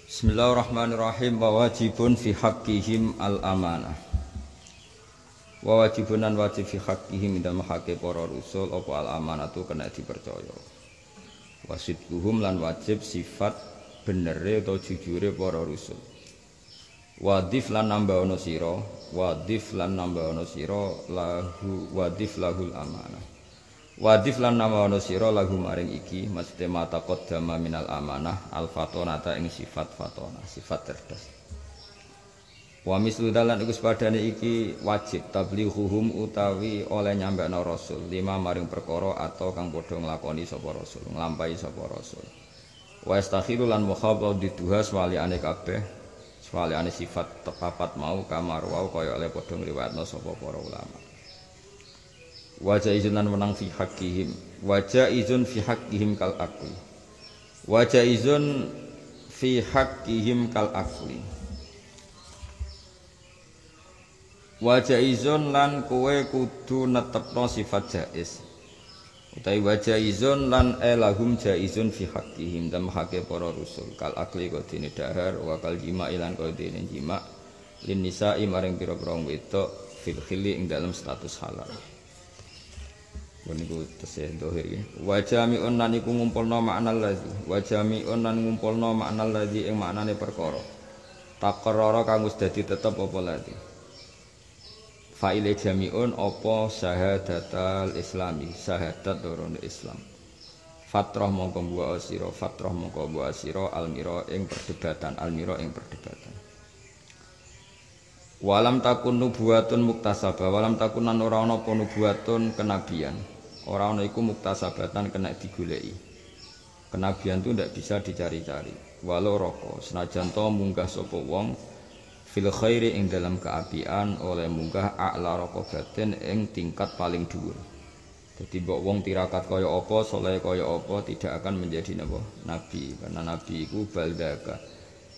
Bismillahirrahmanirrahim. Wa wajibun fi haqqihim al-amanah. Wa wajibun lan wajib fi haqqihim dalam haqqe para rusul apa al-amanatu kena dipercaya. Wasidquhum lan wajib sifat benere atau jujure para rusul. Wadif lan nambah ana sira, wadif lahul amanah. Wadif lan nama ana sira lagu maring iki maksudé mata qaddama minal amanah al-fatonata ing sifat fatona, sifat cerdas. Wa mislu dalan iku sepadane iki wajib tablighuhum utawi oleh nyambekna rasul lima maring perkara atau kang padha nglakoni sapa rasul, nglampahi sapa rasul. Wa istakhiru lan mukhabab diduha swaliane kabeh, swaliane sifat tepapat mau kamar wau kaya oleh padha ngriwayatna sapa para ulama. Wajah izun lan menang fi haqqihim, wajah izun fi haqqihim kal akli, wajah izun fi haqqihim kal akli, wajah izun lan kowe kudu netepno sifat jaiz, utawi wajah izun lan elahum jaizun fi haqqihim dan haqqe para rusul kal akli kok dene dahar wa kal jima ilan kok dene jima lin nisa'i maring pira-pira wedok fil khili ing dalam status halal. Niku tesih dohir iki. Wa jami'un lan iku ngumpulna maknal ladzi. Wa jami'un lan ngumpulna maknal ladzi ing maknane perkara. Taqarrara kang wis dadi tetep apa ladzi. Fa'ile jami'un apa syahadatal islami, syahadat dorone Islam. Fatrah mongko buah asira, fatrah mongko buah asira almira ing perdebatan, almira ing perdebatan. Walam takun nubuwatun muktasabah, walam takun lan ora ana apa nubuwatun kenabian. Ora ana iku muktasabatan kena digoleki. Kenabian itu ndak bisa dicari-cari. Walau roko senajan to munggah sapa wong fil khairi ing dalam keapian oleh munggah a'la raqabatin ing tingkat paling dhuwur. Dadi mbok wong tirakat kaya apa, saleh kaya apa tidak akan menjadi nabi. Karena nabi iku baldaka.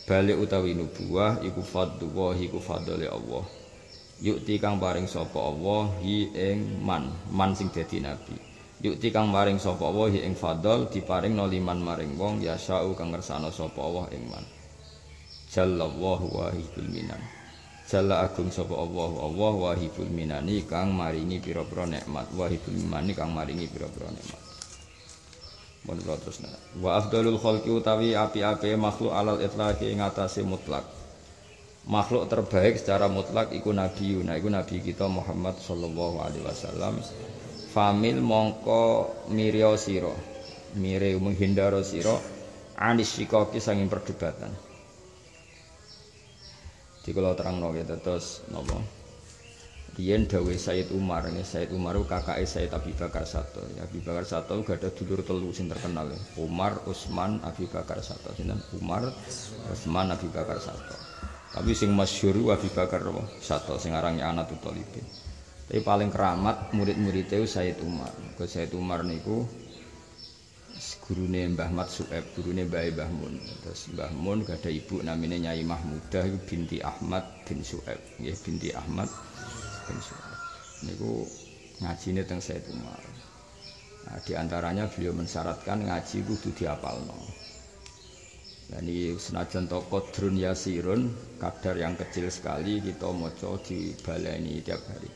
Balik utawi nubuwah iku fadlullah iku fadlile Allah. Yukti kang paring sapa Allah hi ing man sing dadi nabi. Yukti kang paring sapa Allah hi ing fadl diparingno liman maring wong yasau kang ngersano sapa Allah ing man. Jallallahu wahibul minan. Jalla agung sapa Allah wahibul minani kang maringi pira-pira nikmat, wahibul minani kang maringi pira-pira nikmat. Mun terusna. Wa afdalul khalqi utawi api-api makhluk alal itlaqi ing atase mutlak. Makhluk terbaik secara mutlak iku nabiyuna, iku nabi kita Muhammad sallallahu alaihi wasallam. Famil mongko mirya sira, mire menghindaro sira anis sikaki sanging perdebatan. Di kula terangno ya terus napa? Riyen dawuh Sayyid Umar, Sayyid Umar kakake Sayyid Abi Bakar Sato. Abi Bakar Sato gak ada dulur telu sing terkenal. Umar, Utsman, Abi Bakar Sato. Sinten? Umar, Utsman, Abi Bakar Sato. Tapi sing masyhur Abi Bakar Sato sing arange Anatul Thalibin. Tapi paling keramat murid-muridé Sayyid Umar. Ke Sayyid Umar niku gurune Mbah Mat Su'aib, gurune Mbah Mun. Terus Mbah Mun gak ada ibu namanya Nyai Mahmudah iku binti Ahmad bin Su'aib. Nggih binti Ahmad bin Su'aib. Niku ngajine teng Sayyid Umar. Nah, di antaranya beliau mensyaratkan ngaji kudu dihafalno. Jadi senajan to qadrun yasirun, kadar yang kecil sekali kita maca dibaleni tiap hari.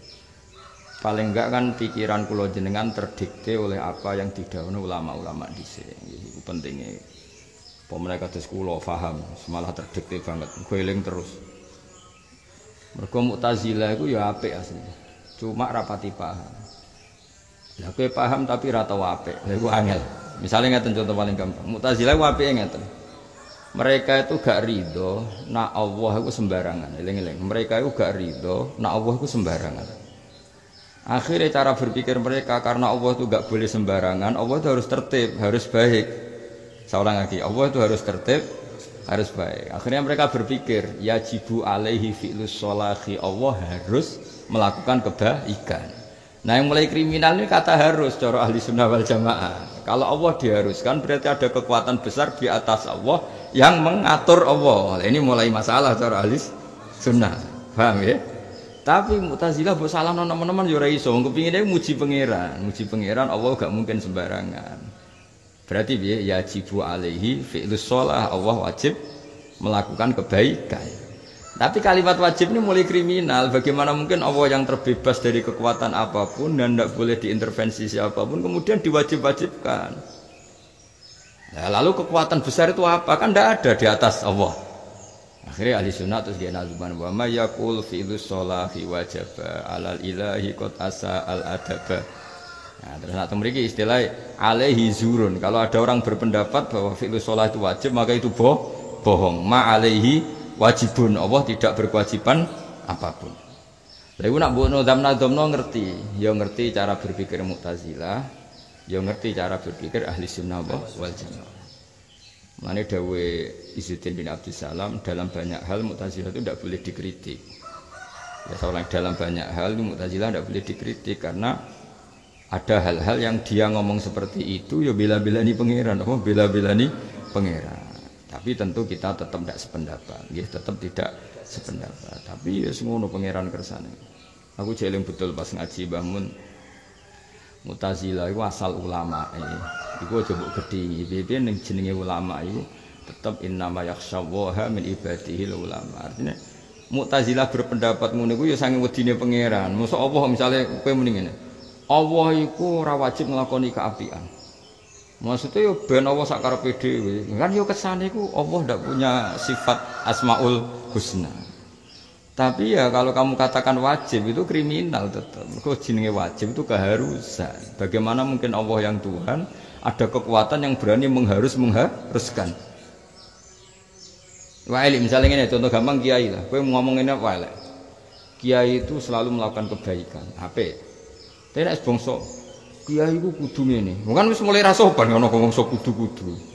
Paling enggak kan pikiran kula jenengan terdikte oleh apa yang didhawuhi ulama-ulama dhisik. Iku pentinge. Apa mereka kados kula paham, malah terdikte banget, eling terus. Mergo Mu'tazilah iku ya apik asline. Cuma rapati paham. Lah kowe paham tapi ra tau apik. Lha iku angel. Misale ngeten contoh paling gampang. Mu'tazilah ku apike ngeten. Mereka itu gak ridho nak Allah itu sembarangan. Eling-eling. Mereka itu gak ridho nak Allah itu sembarangan. Akhirnya cara berpikir mereka karena Allah itu gak boleh sembarangan, Allah itu harus tertib, harus baik. Saya ulang lagi, Allah itu harus tertib, harus baik. Akhirnya mereka berpikir, yajibu alaihi fi'lus sholahi, Allah harus melakukan kebaikan. Nah yang mulai kriminal ini kata harus, cara ahli sunnah wal jamaah. Kalau Allah diharuskan berarti ada kekuatan besar di atas Allah yang mengatur Allah. Ini mulai masalah cara ahli sunnah, paham ya? Tapi Mu'tazilah mbok salahno teman-teman ya ora iso. Kepingine muji pangeran Allah gak mungkin sembarangan. Berarti piye? Yajibu alaihi fi'lus shalah, Allah wajib melakukan kebaikan. Tapi kalimat wajib ini mulai kriminal. Bagaimana mungkin Allah yang terbebas dari kekuatan apapun dan tidak boleh diintervensi siapapun kemudian diwajib-wajibkan. Nah, lalu kekuatan besar itu apa? Kan tidak ada di atas Allah. Akhirnya ahli sunnah terus dia nazuban wa ma yaqul fi'lus sholahi wajaba alal ilahi qad asa al adaba. Nah, terus nak mriki istilah alaihi zurun. Kalau ada orang berpendapat bahwa fi'lus sholah itu wajib maka itu bohong. Ma alaihi wajibun, Allah tidak berkewajiban apapun. Lha iku nak mbok nadzam-nadzamno ngerti, ya ngerti cara berpikir Mu'tazilah, ya ngerti cara berpikir ahli sunnah wal jamaah. Mane dawuh Izzuddin bin Abdussalam dalam banyak hal Mu'tazilah itu tidak boleh dikritik. Ya soalnya dalam banyak hal Mu'tazilah tidak boleh dikritik karena ada hal-hal yang dia ngomong seperti itu ya bela-belani pangeran, apa bela-belani pangeran. Tapi tentu kita tetap tidak sependapat, ya tetap tidak sependapat. Tapi ya semono pangeran kersane. Aku jeling betul pas ngaji Mbah Mun. Mu'tazilah itu asal ulama. Iku aja mbok gedhi. Piye ning jenenge ulama itu tetap innama yakhshawaha min ibadihi ulama. Artinya Mu'tazilah berpendapat ngono iku ya saking wedine pangeran. Mosok Allah misale kowe muni ngene. Allah iku ora wajib nglakoni keapian. Maksudnya yo ben Allah sak karepe dhewe. Kan yo kesane iku Allah ndak punya sifat Asmaul Husna. Tapi ya kalau kamu katakan wajib itu kriminal tetap. Kok jenenge wajib itu keharusan. Bagaimana mungkin Allah yang Tuhan ada kekuatan yang berani mengharuskan. Wae misalnya ngene contoh gampang kiai lah. Kowe ngomong ngene wae. Kiai itu selalu melakukan kebaikan. Apik. Tapi nek bangsa kiai ku kudu ngene. Kan wis mulai ra sopan ngono bangsa kudu-kudu.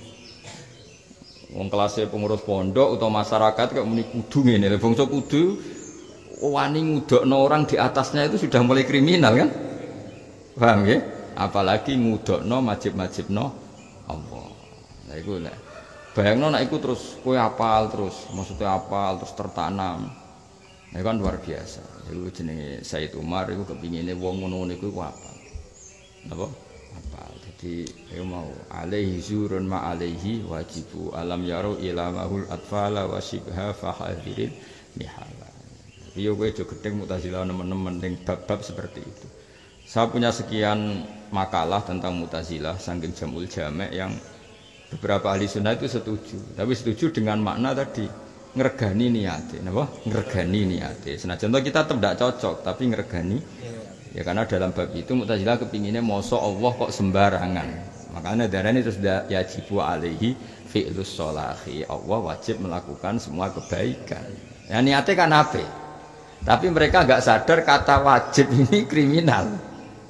Wong kelasé pengurus pondok utawa masyarakat kok muni kudu ngene. Bangsa kudu wani ngudokno orang di atasnya itu sudah mulai kriminal kan? Paham nggih? Apalagi ngudokno majib-majibno Allah. Lah iku nek bayangno nek iku terus kowe apal terus, maksudnya apal terus tertanam. Nah kan luar biasa. Iku jenenge Said Umar iku kepingine wong ngono niku apal. Napa? Apal. Jadi ayo mau alaihi zurun ma alaihi wajibu alam yaru ila mahul atfala wa shibha fa hadirin mihala. Yo kowe aja gedeng Mu'tazilah nemen-nemen ning bab-bab seperti itu. Saya punya sekian makalah tentang Mu'tazilah saking Jamul Jami' yang beberapa ahli sunnah itu setuju. Tapi setuju dengan makna tadi ngregani niate, napa? Ngregani niate. Senajan kita tetap tidak cocok, tapi ngregani. Ya karena dalam bab itu Mu'tazilah kepinginnya mosok Allah kok sembarangan. Makanya darahnya terus yajibu alaihi fi'lus sholahi. Allah wajib melakukan semua kebaikan. Ya niatnya kan apa? Tapi mereka enggak sadar kata wajib ini kriminal.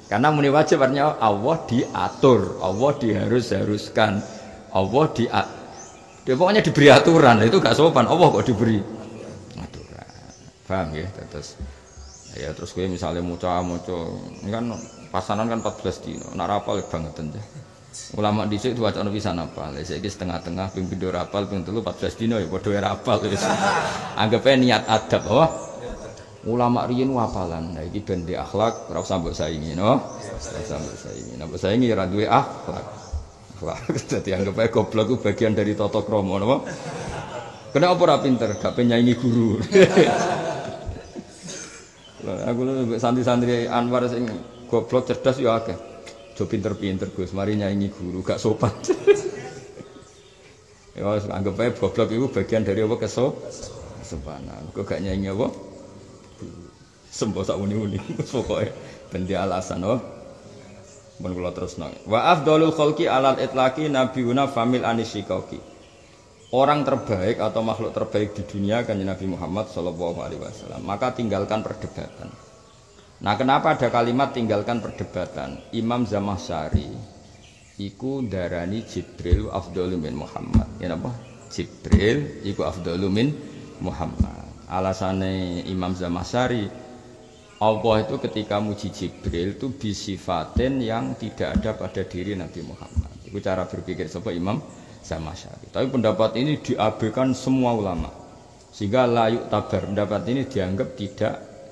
Karena muni wajib artinya Allah diatur, Allah diharuskan, Allah dia pokoknya diberi aturan. Itu enggak sopan. Allah kok diberi aturan. Paham ya? Terus gue misalnya moco ini kan pasanan kan 14 dino nak rapal banget aja. Ulama dhisik itu wacana pisan apal. Saiki setengah-tengah ping pindho rapal ping 3 14 dino ya padha rapal wis. Anggape niat adab apa? Ulama riyen wapalan. Nah iki ben di akhlak ora usah mbok saingi no. Ora usah mbok saingi. Nek mbok saingi ora duwe akhlak. Akhlak dadi anggape goblok ku bagian dari tata krama napa? Kenapa ora pinter? Gak penyaingi guru. Aku lho santri-santri Anwar sing goblok cerdas ya akeh. Jo pinter-pinter Gus, mari nyaingi guru gak sopan. Ya wis anggap ae goblok iku bagian dari apa kesopanan. Kok gak nyaingi apa? Sembo sak uni-uni pokoke ben di alasan oh. Mun kula terusno. Wa afdhalul khalqi alal itlaqi nabiyuna famil anisyikaki. Orang terbaik atau makhluk terbaik di dunia kan Nabi Muhammad SAW. Maka tinggalkan perdebatan. Nah, kenapa ada kalimat tinggalkan perdebatan? Imam Zamakhsyari iku darani Jibril afdhalu min Muhammad. Ya napa? Jibril iku afdhalu min Muhammad. Alasane Imam Zamakhsyari Allah itu ketika muji Jibril itu bisifatin yang tidak ada pada diri Nabi Muhammad. Itu cara berpikir sapa Imam Zamakhsyari. Tapi pendapat ini diabaikan semua ulama. Sehingga layuk tabar pendapat ini tidak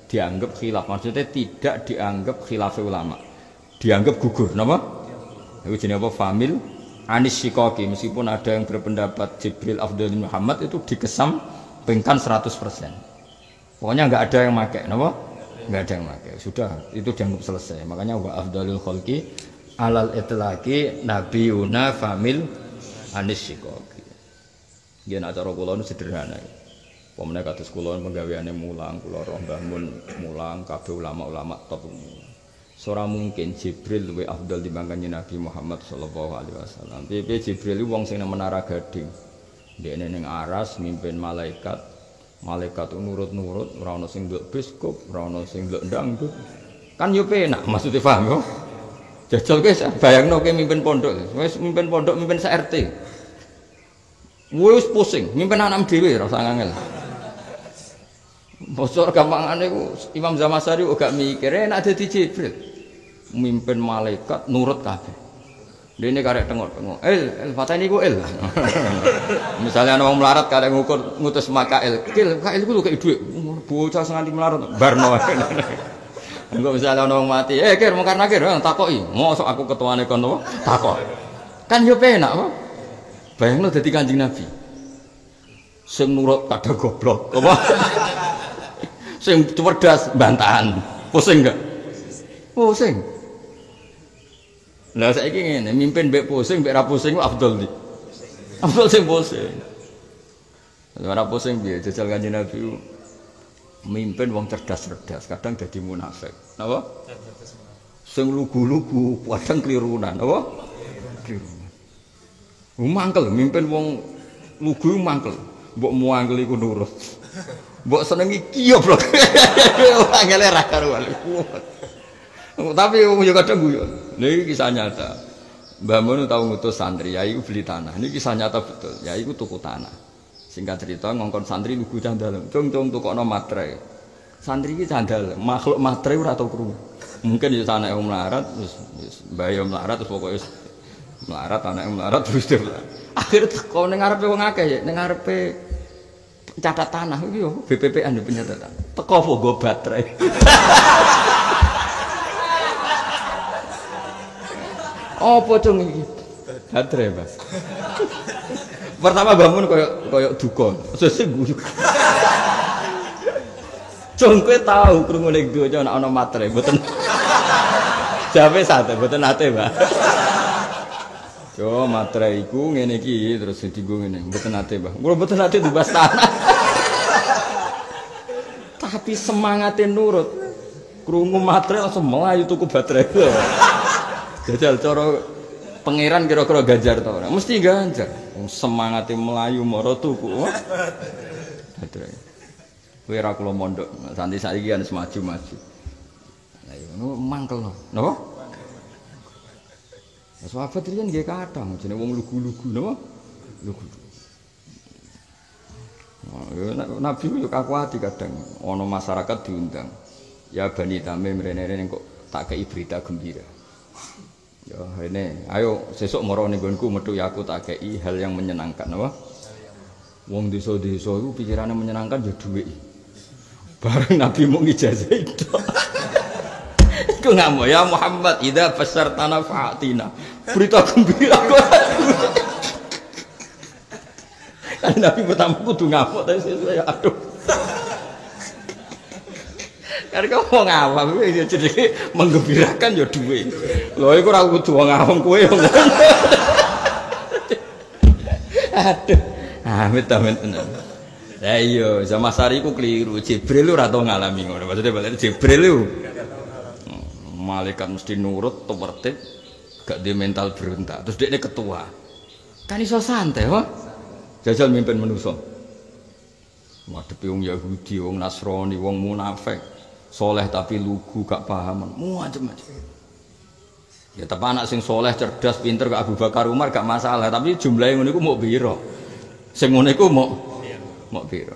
dianggap khilaf. Maksudnya tidak dianggap khilaf ulama. Dianggap gugur, napa? Itu jenenge apa? Famil Anis Syikoki, meskipun ada yang berpendapat Jibril afdal Muhammad itu dikesampingkan 100%. Pokoknya nggak ada yang pakai, napa? Nggak ada yang pakai. Sudah, itu dianggap selesai. Makanya wa afdalul khalqi alal itlaqi nabiyuna famil Anis Syikoki. Yen acara kula nu sederhana. Pemene kados kula penggaweane mulang, kula roh bangun mulang kabeh ulama-ulama top. Ora mungkin Jibril luwih afdal dibanding Nabi Muhammad sallallahu alaihi wasallam. Piye Jibril wong sing nang menara gading. Dekne ning aras mimpin malaikat. Malaikat nurut-nurut, ora ana sing nduk biskop, ora ana sing nduk ndangdut. Kan yo penak, maksudnya paham yo. Jajal kowe bayangno kowe mimpin pondok, wis mimpin pondok, mimpin sak RT. Wis pusing, mimpin anak dhewe ora usah ngangel. Bosor gampangane ku Imam Zamasari gak mikir enak dadi Jibril. Mimpin malaikat nurut kabeh. Dene karek tengok-tengok. Fatani ku il. Misalnya ana wong melarat karek ngutus makail. Kail ku lho kei dhuwit. Bocah nganti melarat barno. Engko misalnya ana wong mati, kir mungkar nakir takoki. Mosok aku ketuane kon apa? Takok. Kan yo penak apa? Bayangno dadi Kanjeng Nabi. Sing nurut kada goblok. Apa? Sing cerdas bantahan. Pusing enggak? Pusing. Lah saiki ngene, mimpin mbek pusing, mbek ra pusing ku afdal ndi? Afdal sing pusing. Ora pusing piye jajal Kanjeng Nabi mimpin wong cerdas-cerdas, kadang dadi munafik. Napa? Sing lugu-lugu, kadang klirunan, napa? Klirunan. Mangkel mimpin wong lugu mangkel. Mbok muangkel iku nurut. Mbok senengi kiyoblok. Angele ra karuan. Tapi yo kadang guyon. Niki kisah nyata. Mbah Mun tau ngutus santri, ya iku beli tanah. Niki kisah nyata betul. Ya iku tuku tanah. Singkat cerita ngongkon santri lugu candal. Cung-cung tukokno matre. Santri iki candal, makhluk matre ora tau krungu. Mungkin ya anake wong melarat terus mbah yo melarat terus pokoke melarat anake melarat terus akhir teko ning ngarepe wong akeh ya, ning ngarepe catat tanah iki yo BPPN yo pencatatan. Teko apa nggo baterai. Apa cung iki? Baterai, Mas. Pertama bangun koyo duka. Sesuk guyu. Cung kowe tau krungu ning donya ana materai, mboten. Jawabe santai, mboten nate, Mbak. Yo materai iku ngene iki terus dienggo ngene, mboten nate, Mbak. Kula mboten nate dibas tanah. Tapi semangate nurut. Krungu materai langsung melayu tuku baterai. Jajal cara pangeran kira-kira ganjar ta ora? Mesti ganjar. Semangate melayu mara tuku. Baterai. Kowe ora kula mondok, santi saiki kan maju-maju. Lah yo ngono mangkelno. Napa? Sahabat iki nggih kathah jenenge wong lugu-lugu napa? Lugu. Nabi yo kakuati kadang ana masyarakat diundang. Ya Bani Tamim rene-rene kok tak kei berita gembira. Ya ini, ayo sesuk moro ning nggonku metu ya aku tak kei hal yang menyenangkan apa? Wong desa-desa iku pikirane menyenangkan ya dhuwit. Bareng Nabi mung ijazah itu. Iku ngamuk ya Muhammad idza fasartana fa'atina. Berita gembira kok. Kan Nabi pertama kudu ngamuk tapi saya aduh. Karena kau ngawam, itu jadi menggembirakan ya duit. Loh, aku ragu tuh ngawam kue. Aduh, amit tenan. Ya iya, sama Sari ku keliru. Jibril lu rata ngalami ngono. Maksudnya balik Jibril lu. Malaikat mesti nurut, tertib, gak di mental berontak. Terus dia ini ketua. Kan iso santai, wah. Jajal mimpin manusia. Wadepi wong Yahudi, wong Nasrani, wong munafik. Soleh tapi lugu gak paham, macam-macam. Ya tapi anak sing soleh, cerdas, pinter gak Abu Bakar Umar gak masalah. Tapi jumlahnya ngono iku mau biro. Sing ngono iku mau biro.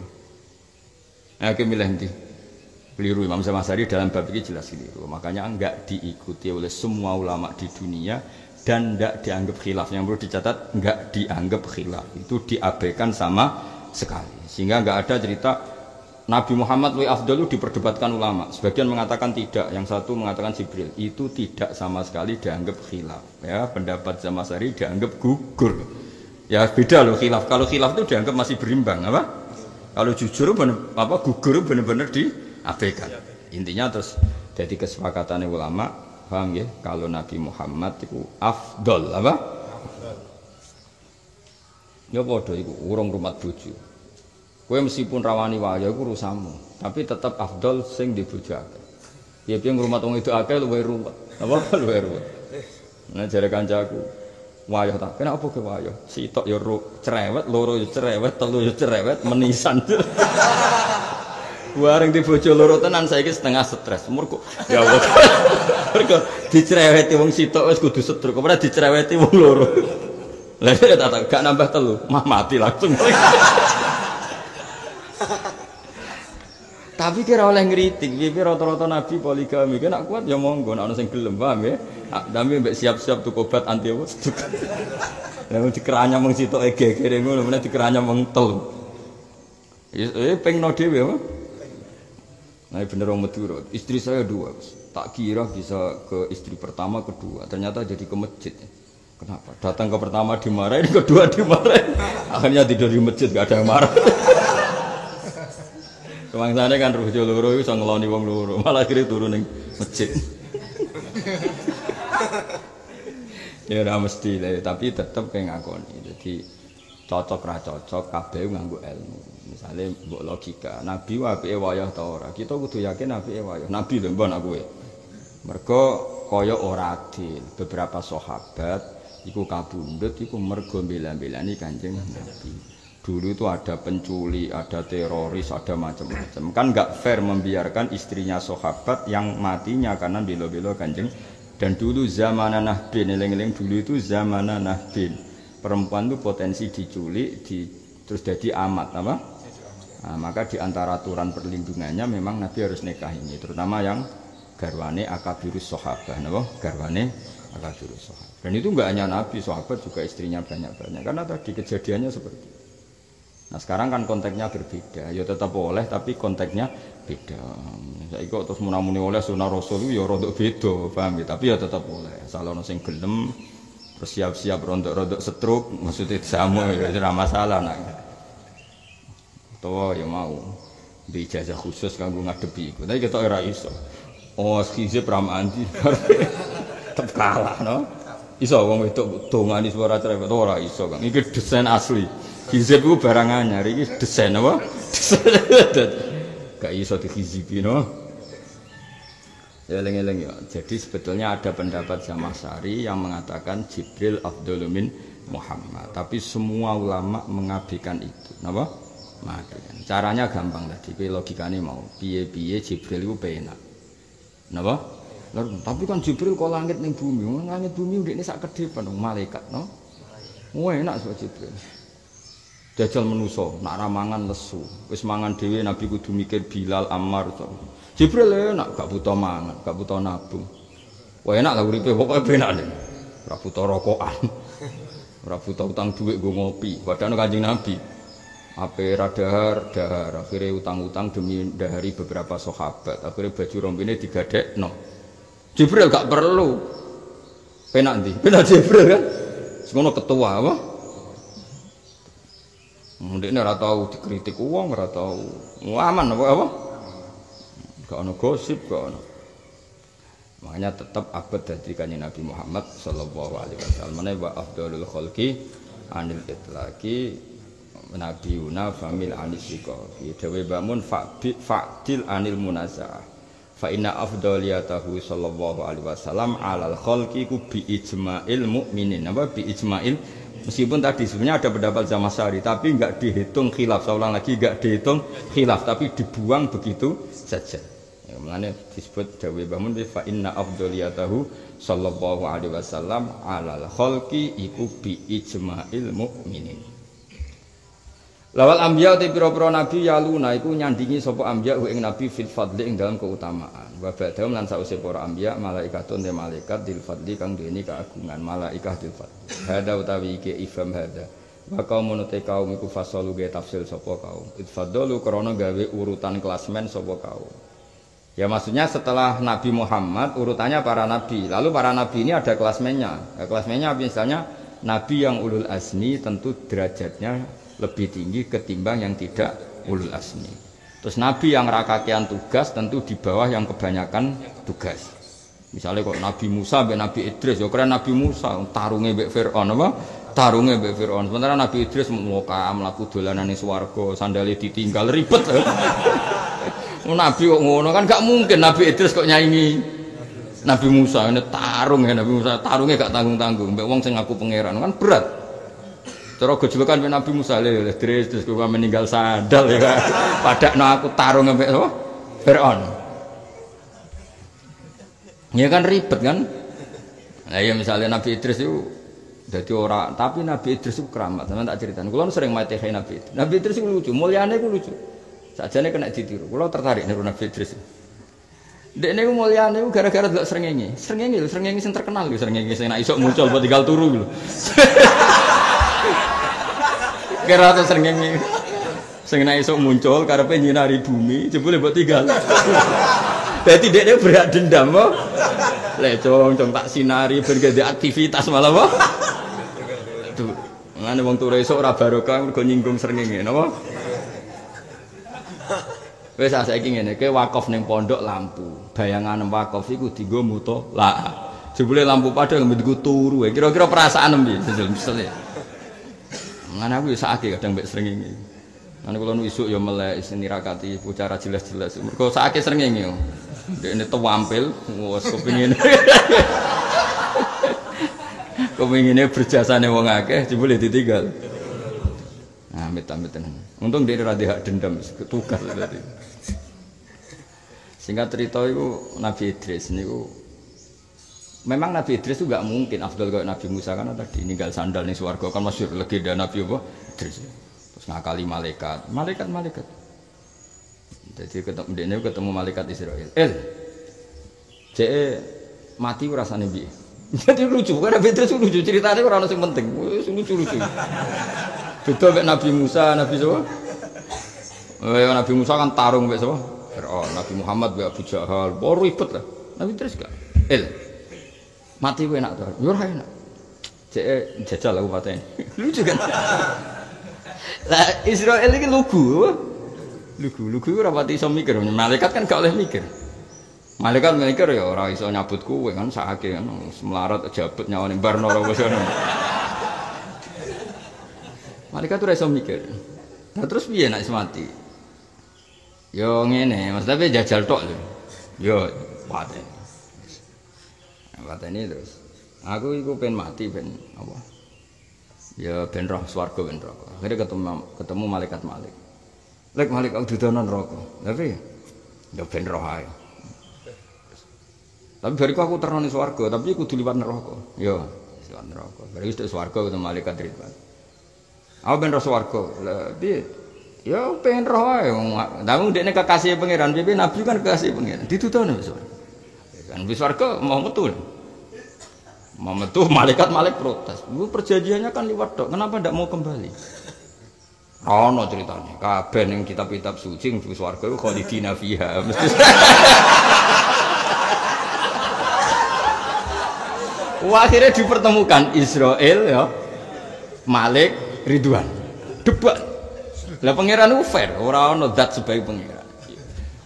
Aku milih ndi? Keliru Imam Zamasari dalam bab ini jelas keliru. Makanya enggak diikuti oleh semua ulama di dunia dan enggak dianggap khilaf. Yang perlu dicatat enggak dianggap khilaf. Itu diabaikan sama sekali. Sehingga enggak ada cerita Nabi Muhammad wa afdalu diperdebatkan ulama. Sebagian mengatakan tidak, yang satu mengatakan Jibril. Itu tidak sama sekali dianggap khilaf. Ya, pendapat Zamasari dianggap gugur. Ya beda loh khilaf. Kalau khilaf itu dianggap masih berimbang, apa? Kalau jujur apa gugur benar-benar diabaikan. Intinya terus jadi kesepakatan ulama, paham ya? Kalau Nabi Muhammad itu afdal, apa? Ya padha iku urung rumat bojo. Kowe meskipun rawani waya iku urusanmu, tapi tetap afdal sing di bojo akeh. Ya piye ngrumat wong itu akeh luwih ruwet. Apa luwih ruwet. Nah jare kancaku, wayah ta. Kena apa ke wayah? Sitok ya cerewet, loro ya cerewet, telu ya cerewet, menisan. Bareng di bojo loro tenan saiki setengah stres. Mergo ya Allah. Mergo dicereweti wong sitok wis kudu stres, kok ora dicereweti wong loro. Lah tak gak nambah telu, mah mati langsung. Tapi kira oleh ngritik, piye rata-rata nabi poligami, kena kuat ya monggo, nek ana sing gelem paham ya. Tapi mbek siap-siap tuku obat anti apa. Lah dikeranya mung sitoke gegere ngono, meneh dikeranya mung telu. Pengno dhewe apa? Nah bener wong Madura, istri saya 2. Tak kira bisa ke istri pertama, kedua, ternyata jadi ke masjid. Kenapa? Datang ke pertama dimarahin, kedua dimarahin. Akhirnya tidur di masjid, gak ada yang marah. Kemangsane kan ruh loro iso ngeloni wong loro, malah akhire turu ning masjid. Ya ora mesti lah, tapi tetep kaya ngakoni. Jadi cocok ra cocok kabeh nganggo ilmu. Misale mbok logika, nabi apike wayah ta ora? Kita kudu yakin apike wayah. Nabi lho mbon aku. Mergo kaya ora adil. Beberapa sahabat iku kabundut iku mergo bela-belani Kanjeng Nabi. Dulu itu ada penculik, ada teroris, ada macam-macam. Kan nggak fair membiarkan istrinya sahabat yang matinya karena bela-bela Kanjeng. Dan dulu zamanan Nahdin, eling-eling dulu itu zamanan Nahdin. Perempuan itu potensi diculik, terus jadi amat, apa? Nah, maka di antara aturan perlindungannya memang Nabi harus nikahinya, terutama yang garwane akabirus sahabat, apa? Garwane akabirus sahabat. Dan itu enggak hanya Nabi, sahabat juga istrinya banyak-banyak. Karena tadi kejadiannya seperti itu. Nah sekarang kan konteksnya berbeda, ya tetap boleh tapi konteksnya beda. Saya kok terus munamuni oleh sunah Rasul ya rodok beda, paham ya? Tapi ya tetap boleh. Asal ono sing gelem, terus siap-siap rodok-rodok setruk, maksudnya sama ya ora masalah nak. Utawa ya mau di ijazah khusus kanggo ngadepi iku. Tapi kita ora iso. Oh skizip ramandi. Tetep kalah no. Iso wong wedok dongani suara cerewet ora iso, Kang. Iki desain asli. Hizib itu barang anyar, ini desain apa? Gak iso dihizibi no. Ya eleng-eleng ya. Jadi sebetulnya ada pendapat Zamasari yang mengatakan Jibril afdhalu min Muhammad. Tapi semua ulama mengabaikan itu. Napa? Mengabaikan. Caranya gampang tadi, logikane mau. Piye-piye Jibril itu penak. Napa? Tapi kan Jibril kok langit ning bumi. Langit bumi ndekne sak kedhepan malaikat no. Enak sebab Jibril. Jajal menuso, nak ramangan lesu. Wis mangan dhewe Nabi kudu mikir Bilal, Ammar. Jibril enak, gak butuh mangan, gak butuh nabung. Wah enak lah uripe, pokoke penak nek. Ora butuh rokokan. Ora butuh utang dhuwit nggo ngopi. Padahal Kanjeng Nabi ape ra dahar, akhire utang-utang demi ndahari beberapa sahabat. Akhire baju rompine digadekno. Jibril gak perlu. Penak ndi? Penak Jibril kan. Semono ketua apa? Ndekne ora tau dikritik wong, ora tau aman apa? Gak ono gosip, gak ono. Makanya tetap abad dadi Kanjeng Nabi Muhammad sallallahu alaihi wasallam. Mane wa afdhalul khalqi anil itlaqi nabiyuna famil anisiqi. Dawe bangun fa'dil anil munazah. Fa inna afdhaliyatahu sallallahu alaihi wasallam alal khalqi ku bi ijma'il mukminin. Apa bi ijma'il? Meskipun tadi sebenarnya ada pendapat Zamasari, tapi enggak dihitung khilaf. Saya ulang lagi, enggak dihitung khilaf, tapi dibuang begitu saja. Ya, makanya disebut dawe bangun fa inna afdhaliyatahu sallallahu alaihi wasallam alal khalqi iku bi ijma'il mukminin. Lawal anbiya te pira-pira nabi yaluna iku nyandingi sapa anbiya ing nabi fil fadli ing dalam keutamaan. Wa ba'dahum lan sause para anbiya malaikatun te malaikat dil fadli kang duweni keagungan malaikat dil fadli. Hada utawi iki ifham hada. Wa kaumun te kaum iku fasalu ge tafsil sapa kaum. Itfadalu krana gawe urutan klasmen sapa kaum. Ya maksudnya setelah Nabi Muhammad urutannya para nabi. Lalu para nabi ini ada klasmennya. Nah, klasmennya misalnya nabi yang ulul azmi tentu derajatnya lebih tinggi ketimbang yang tidak ulul azmi. Terus nabi yang rakakian tugas tentu di bawah yang kebanyakan tugas. Misalnya kok Nabi Musa mbek Nabi Idris, ya keren Nabi Musa tarunge mbek Firaun apa? Tarunge mbek Firaun. Sementara Nabi Idris muka mlaku dolanan ning swarga, sandale ditinggal ribet. Nabi kok ngono kan gak mungkin Nabi Idris kok nyaingi Nabi Musa. Ini tarung ya Nabi Musa, tarunge gak tanggung-tanggung mbek wong sing ngaku pangeran kan berat. Cara gejolokan mbek Nabi Musa le Idris kok meninggal sandal ya. Padakno aku tarung mbek apa? Firaun. Ya kan ribet kan? Nah ya misalnya Nabi Idris itu jadi orang, tapi Nabi Idris itu keramat. Sama tak ceritain. Kulo sering mati kayak Nabi Idris. Nabi Idris itu lucu, mulyane itu lucu. Sajane kena ditiru. Kulo tertarik nih Nabi Idris. Dek niku mulyane itu gara-gara delok srengenge. Srengenge sing terkenal lho, srengenge sing nek iso muncul buat tinggal turu lho. Kira to srengenge. Sing nek iso muncul karepe nyinari bumi, jebule mbok tinggal. Dadi dekne berat dendam apa? Lek cong tak sinari ben gede aktivitas malah apa? Tuh, ngene wong turu esuk ora barokah mergo nyinggung srengenge napa? Wis saiki ngene, ke wakaf ning pondok lampu. Bayangan wakaf iku dienggo mutolak. Jebule lampu padang nggo turu. Kira-kira perasaan piye? Misale. Ngene aku ya sakake kadang mbek srengenge. Ngene kula nu isuk ya melek nirakati bicara jelas-jelas. Mergo sakake srengenge. Dekne tampil wis kepengin. Kepengine berjasane wong akeh jebule ditinggal. Nah, amit-amit tenan. Untung dia ora hak dendam tugas berarti. Singkat cerita itu Nabi Idris niku memang Nabi Idris itu enggak mungkin afdal kayak Nabi Musa kan tadi ninggal sandal ning swarga kan masyhur legenda Nabi apa Idris. Terus ngakali malaikat. Jadi ketemu malaikat Israel. Mati rasane piye? Jadi lucu, karena Idris lucu ceritanya ora ono sing penting. Lucu-lucu. Beda mek Nabi Musa, Nabi sapa? Nabi Musa kan tarung mek sapa? Firaun. Nabi Muhammad mek Abu Jahal. Baru ribet lah. Nabi Idris gak. Mati ku enak to. Yo ora enak. Jajal aku pateni. Lucu kan? Lah Israel iki lugu. Lugu ora pati iso mikir. Malaikat kan gak oleh mikir. Malaikat mikir ya ora iso nyabut kowe kan sakake kan melarat jabat nyawane barno ora wis ngono. Malaikat ora iso mikir. Nah terus piye nek mati? Yo ngene, maksudnya jajal tok lho. Yo pateni. Pateni terus. Aku iku pengen mati ben apa? Ya ben roh swarga ben neraka. Akhire ketemu malaikat Malik. Lek Malik aku dudonan neraka. Tapi ya ben roh ae. Tapi bariku aku terno ning swarga, tapi kudu liwat neraka. Ya, liwat neraka. Bari wis tek swarga ketemu malaikat Ridwan. Aku ben roh swarga. Lah piye? Ya pengen roh ae. Tapi ndekne kekasih pangeran, piye nabi kan kekasih pangeran. Ditutono wis. Kan wis swarga mau metu. Mau metu malaikat Malik protes. Lu perjanjiannya kan liwat tok. Kenapa ndak mau kembali? Ono ceritanya. Kabeh ning kitab-kitab suci ing swarga iku khalidina fiha. Mesti akhirnya dipertemukan Israel ya, Malik, Ridwan, debat. Lah pangeran itu fair, orang ono dat sebagai pangeran.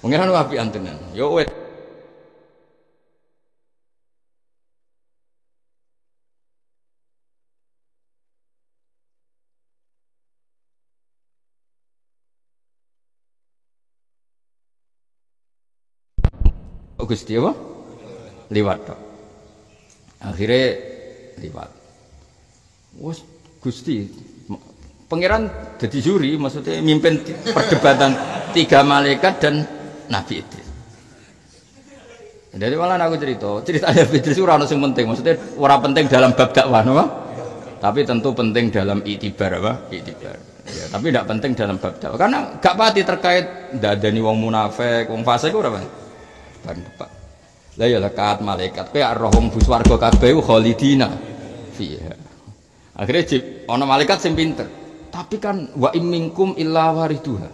Pangeran itu apian tenan. Yo wet. Gusti apa? Liwat tok. Akhirnya liwat. Wes Gusti pangeran jadi juri, maksudnya mimpin perdebatan 3 malaikat dan Nabi Idris. Jadi malah aku ceritanya Idris ora ono sing penting, maksudnya ora penting dalam bab dakwah, apa? Tapi tentu penting dalam iktibar apa? Iktibar. Ya, tapi tidak penting dalam bab dakwah. Karena gak pati terkait ndadani wong munafik, wong fasik ora apa? Ban depan. Lah ya lekat malaikat kowe arrohum buswarga kabeh khalidina fiha. Akhirnya ana malaikat sing pinter. Tapi kan wa imminkum illa wariduha.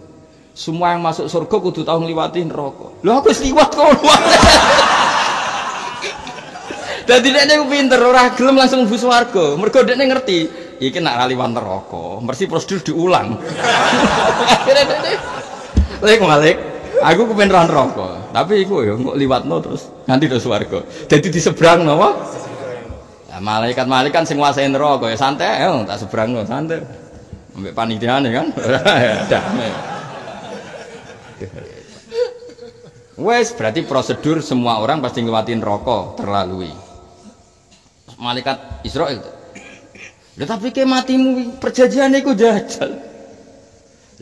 Semua yang masuk surga kudu tau ngliwati neraka. Lho aku wis liwat kono. Dadi dekne ku pinter ora gelem langsung mlebu swarga. Mergo dekne ngerti iki nek ra liwat neraka, mesti prosedur diulang. Akhirnya dekne Malik, aku kepen ra neraka. Tapi iku ya kok liwatno terus nganti do swarga. Dadi disebrang napa? Lah malaikat-malaikat kan sing nguasai neraka ya santai tak sebrangno santai. Ambek panitiane kan. Damai. Wes berarti prosedur semua orang pasti nglewatin neraka terlalui. Malaikat Israil. Lha tapi ke matimu perjanjian iku jajal.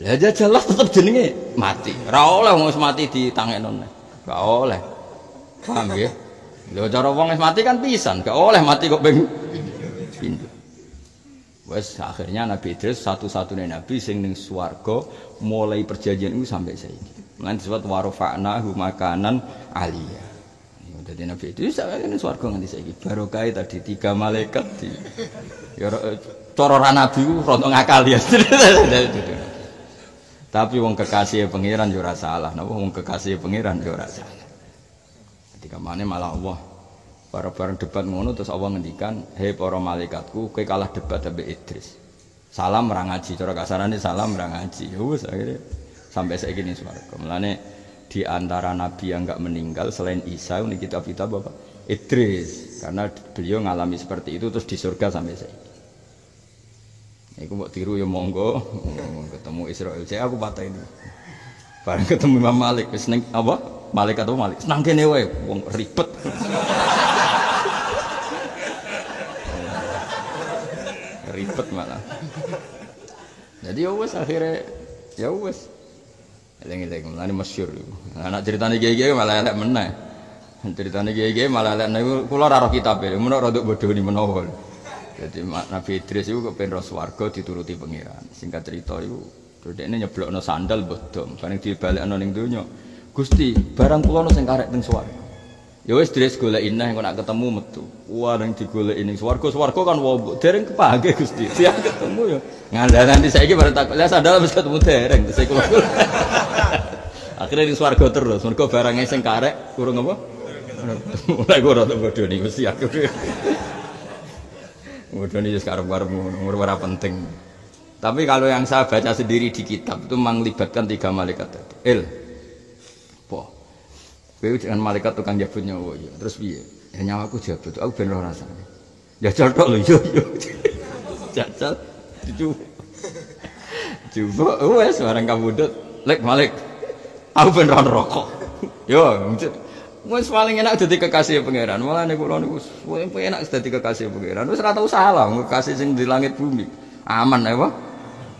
Lah jajal lah tetep jenenge mati. Ora oleh wong mati ditangekno. Gak oleh. Paham nggih? Lho cara wong wis mati kan pisan, gak oleh mati kok ping pindho. Wes akhirnya Nabi Idris satu-satunya nabi sing ning swarga mulai perjanjian itu sampai saiki. Lan disebut warfa'nahu makanan aliyah. Dadi Nabi Idris sampai ning swarga nganti saiki. Barokah tadi 3 malaikat di ya cara ra nabi ku rontok ngakal ya. Tapi wong kekasih pangeran yo ora salah. Napa wong kekasih pangeran yo ora salah. Ketika mana malah Allah bareng debat ngono terus Allah ngendikan, hei para malaikatku, kowe kalah debat ambek Idris. Salam ra ngaji, cara kasarane salam ra ngaji. Ya wis akhire sampai saiki ning swarga. Mulane di antara nabi yang enggak meninggal selain Isa ini kitab-kitab apa? Idris. Karena beliau ngalami seperti itu terus di surga sampai saiki. Iku mbok tiru ya monggo. Ketemu Israil. Saya aku patah ini. Bareng ketemu Imam Malik wis ning apa? Malaikat apa Malik? Nang kene wae wong ribet. Ribet malah. Jadi ya wis akhirnya ya wis. Eling-eling mulane masyhur. Anak ceritane kiai-kiai malah elek meneh. Ceritane kiai-kiai malah elek niku kula ora roh kitabe. Menawa rada bodoni menawa. Jadi Nabi Idris itu kepen roh swarga dituruti pangeran. Singkat cerita itu dhekne nyeblokno sandal bodong, bareng dibalekno ning donya. Gusti, barang kula ono sing karek teng swarga. Ya wis Idris goleki neh engko nak ketemu metu. Wah ning digoleki ning swarga kan wong dereng kepake Gusti. Siap ketemu ya. Ngandani nanti saiki bareng takok, "Lah sandal wis ketemu dereng." Terus kula. Akhirnya ning swarga terus, mergo barange sing karek kurang apa? Mulai ora tak bodoni Gusti aku. Kemudian ini sekarang ora penting. Tapi kalau yang saya baca sendiri di kitab itu melibatkan 3 malaikat tadi. Kowe dengan malaikat tukang jabut nyawa ya. Terus piye? Ya nyawaku jabut, aku ben ora rasane. Jajal tok lho yo. Jajal coba wes barang kabudut lek Malik. Aku ben ora rokok. Yo, wis paling enak dadi kekasih pangeran. Malah nek kula niku paling enak dadi kekasih pangeran. Wis ora tau salah kekasih sing di langit bumi. Aman ya, Pak.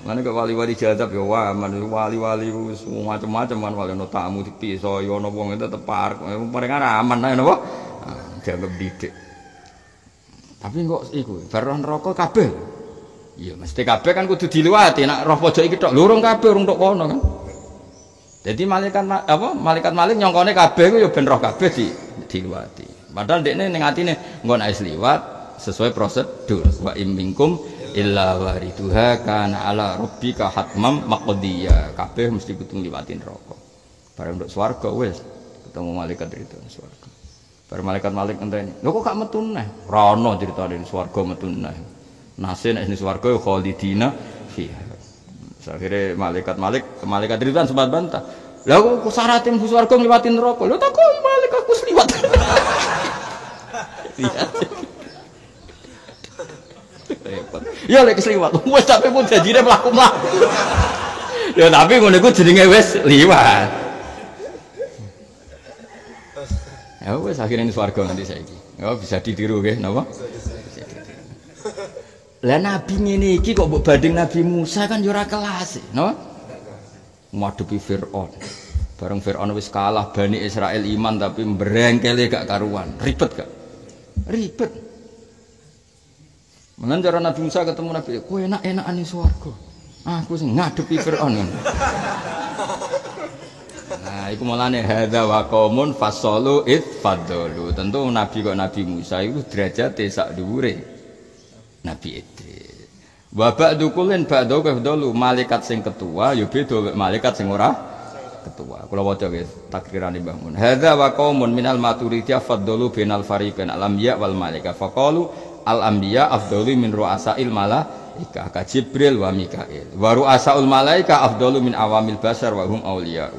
Lan kok wali-wali jadab ya aman, wali-wali wis macam-macam kan wali ono tamu dipiso ya ono wong tetep parek. Paling aman ae napa? Dianggap didik. Tapi kok iku baron neraka kabeh. Iya mesti kabeh kan kudu diliwati nek roh pojok iki tok lurung kabeh urung tok kono kan. Jadi malaikat apa? Malaikat Malik nyongkone kabeh ku ya ben roh kabeh diliwati. Padahal dekne ning atine engko nek wis liwat sesuai prosedur. Wa imminkum illa wariduha kana ala rabbika hatmam maqdiya. Kabeh mesti kudu ngliwati neraka. Bareng nduk swarga wis ketemu malaikat itu swarga. Bareng malaikat Malik ngenteni. Lho kok gak metu neh? Ora ono critane swarga metu neh. Nase nek ning swarga ya khalidina fiha. Akhirnya malaikat itu kan sempat bantah. Lah kok syaratin bu swarga ngliwati neraka. Lho takon malaikat aku liwat. Ya lek liwat. Wis sampe pun janjine mlaku-mlaku. Ya tapi ngono iku jenenge wis liwat. Ya wis akhirnya swarga nanti saiki. Ya bisa ditiru nggih napa? Lah nabi ngene iki kok mbok banding Nabi Musa kan yo ora kelas, no? Ngadepi Firaun. Bareng Firaun wis kalah Bani Israel iman tapi mbrengkele gak karuan. Ribet gak? Ribet. Mengen cara Nabi Musa ketemu Nabi, kowe enak-enakan ning swarga. Aku sing ngadepi Firaun. Nah, iku mulane hadza wa qaumun fasalu id fadalu. Tentu nabi kok Nabi Musa itu derajate sak dhuwure Nabi Idris. Wa ba'du kullin ba'du kafdalu malaikat sing ketua ya beda malaikat sing ora ketua. Kula waca nggih takrirane Mbah Mun. Hadza wa qaumun minal maturidiyah faddalu bainal fariqain al-anbiya wal malaika. Faqalu al-anbiya afdalu min ru'asail malaika ka Jibril wa Mikail. Wa ru'asaul malaika afdalu min awamil basar wa hum awliya.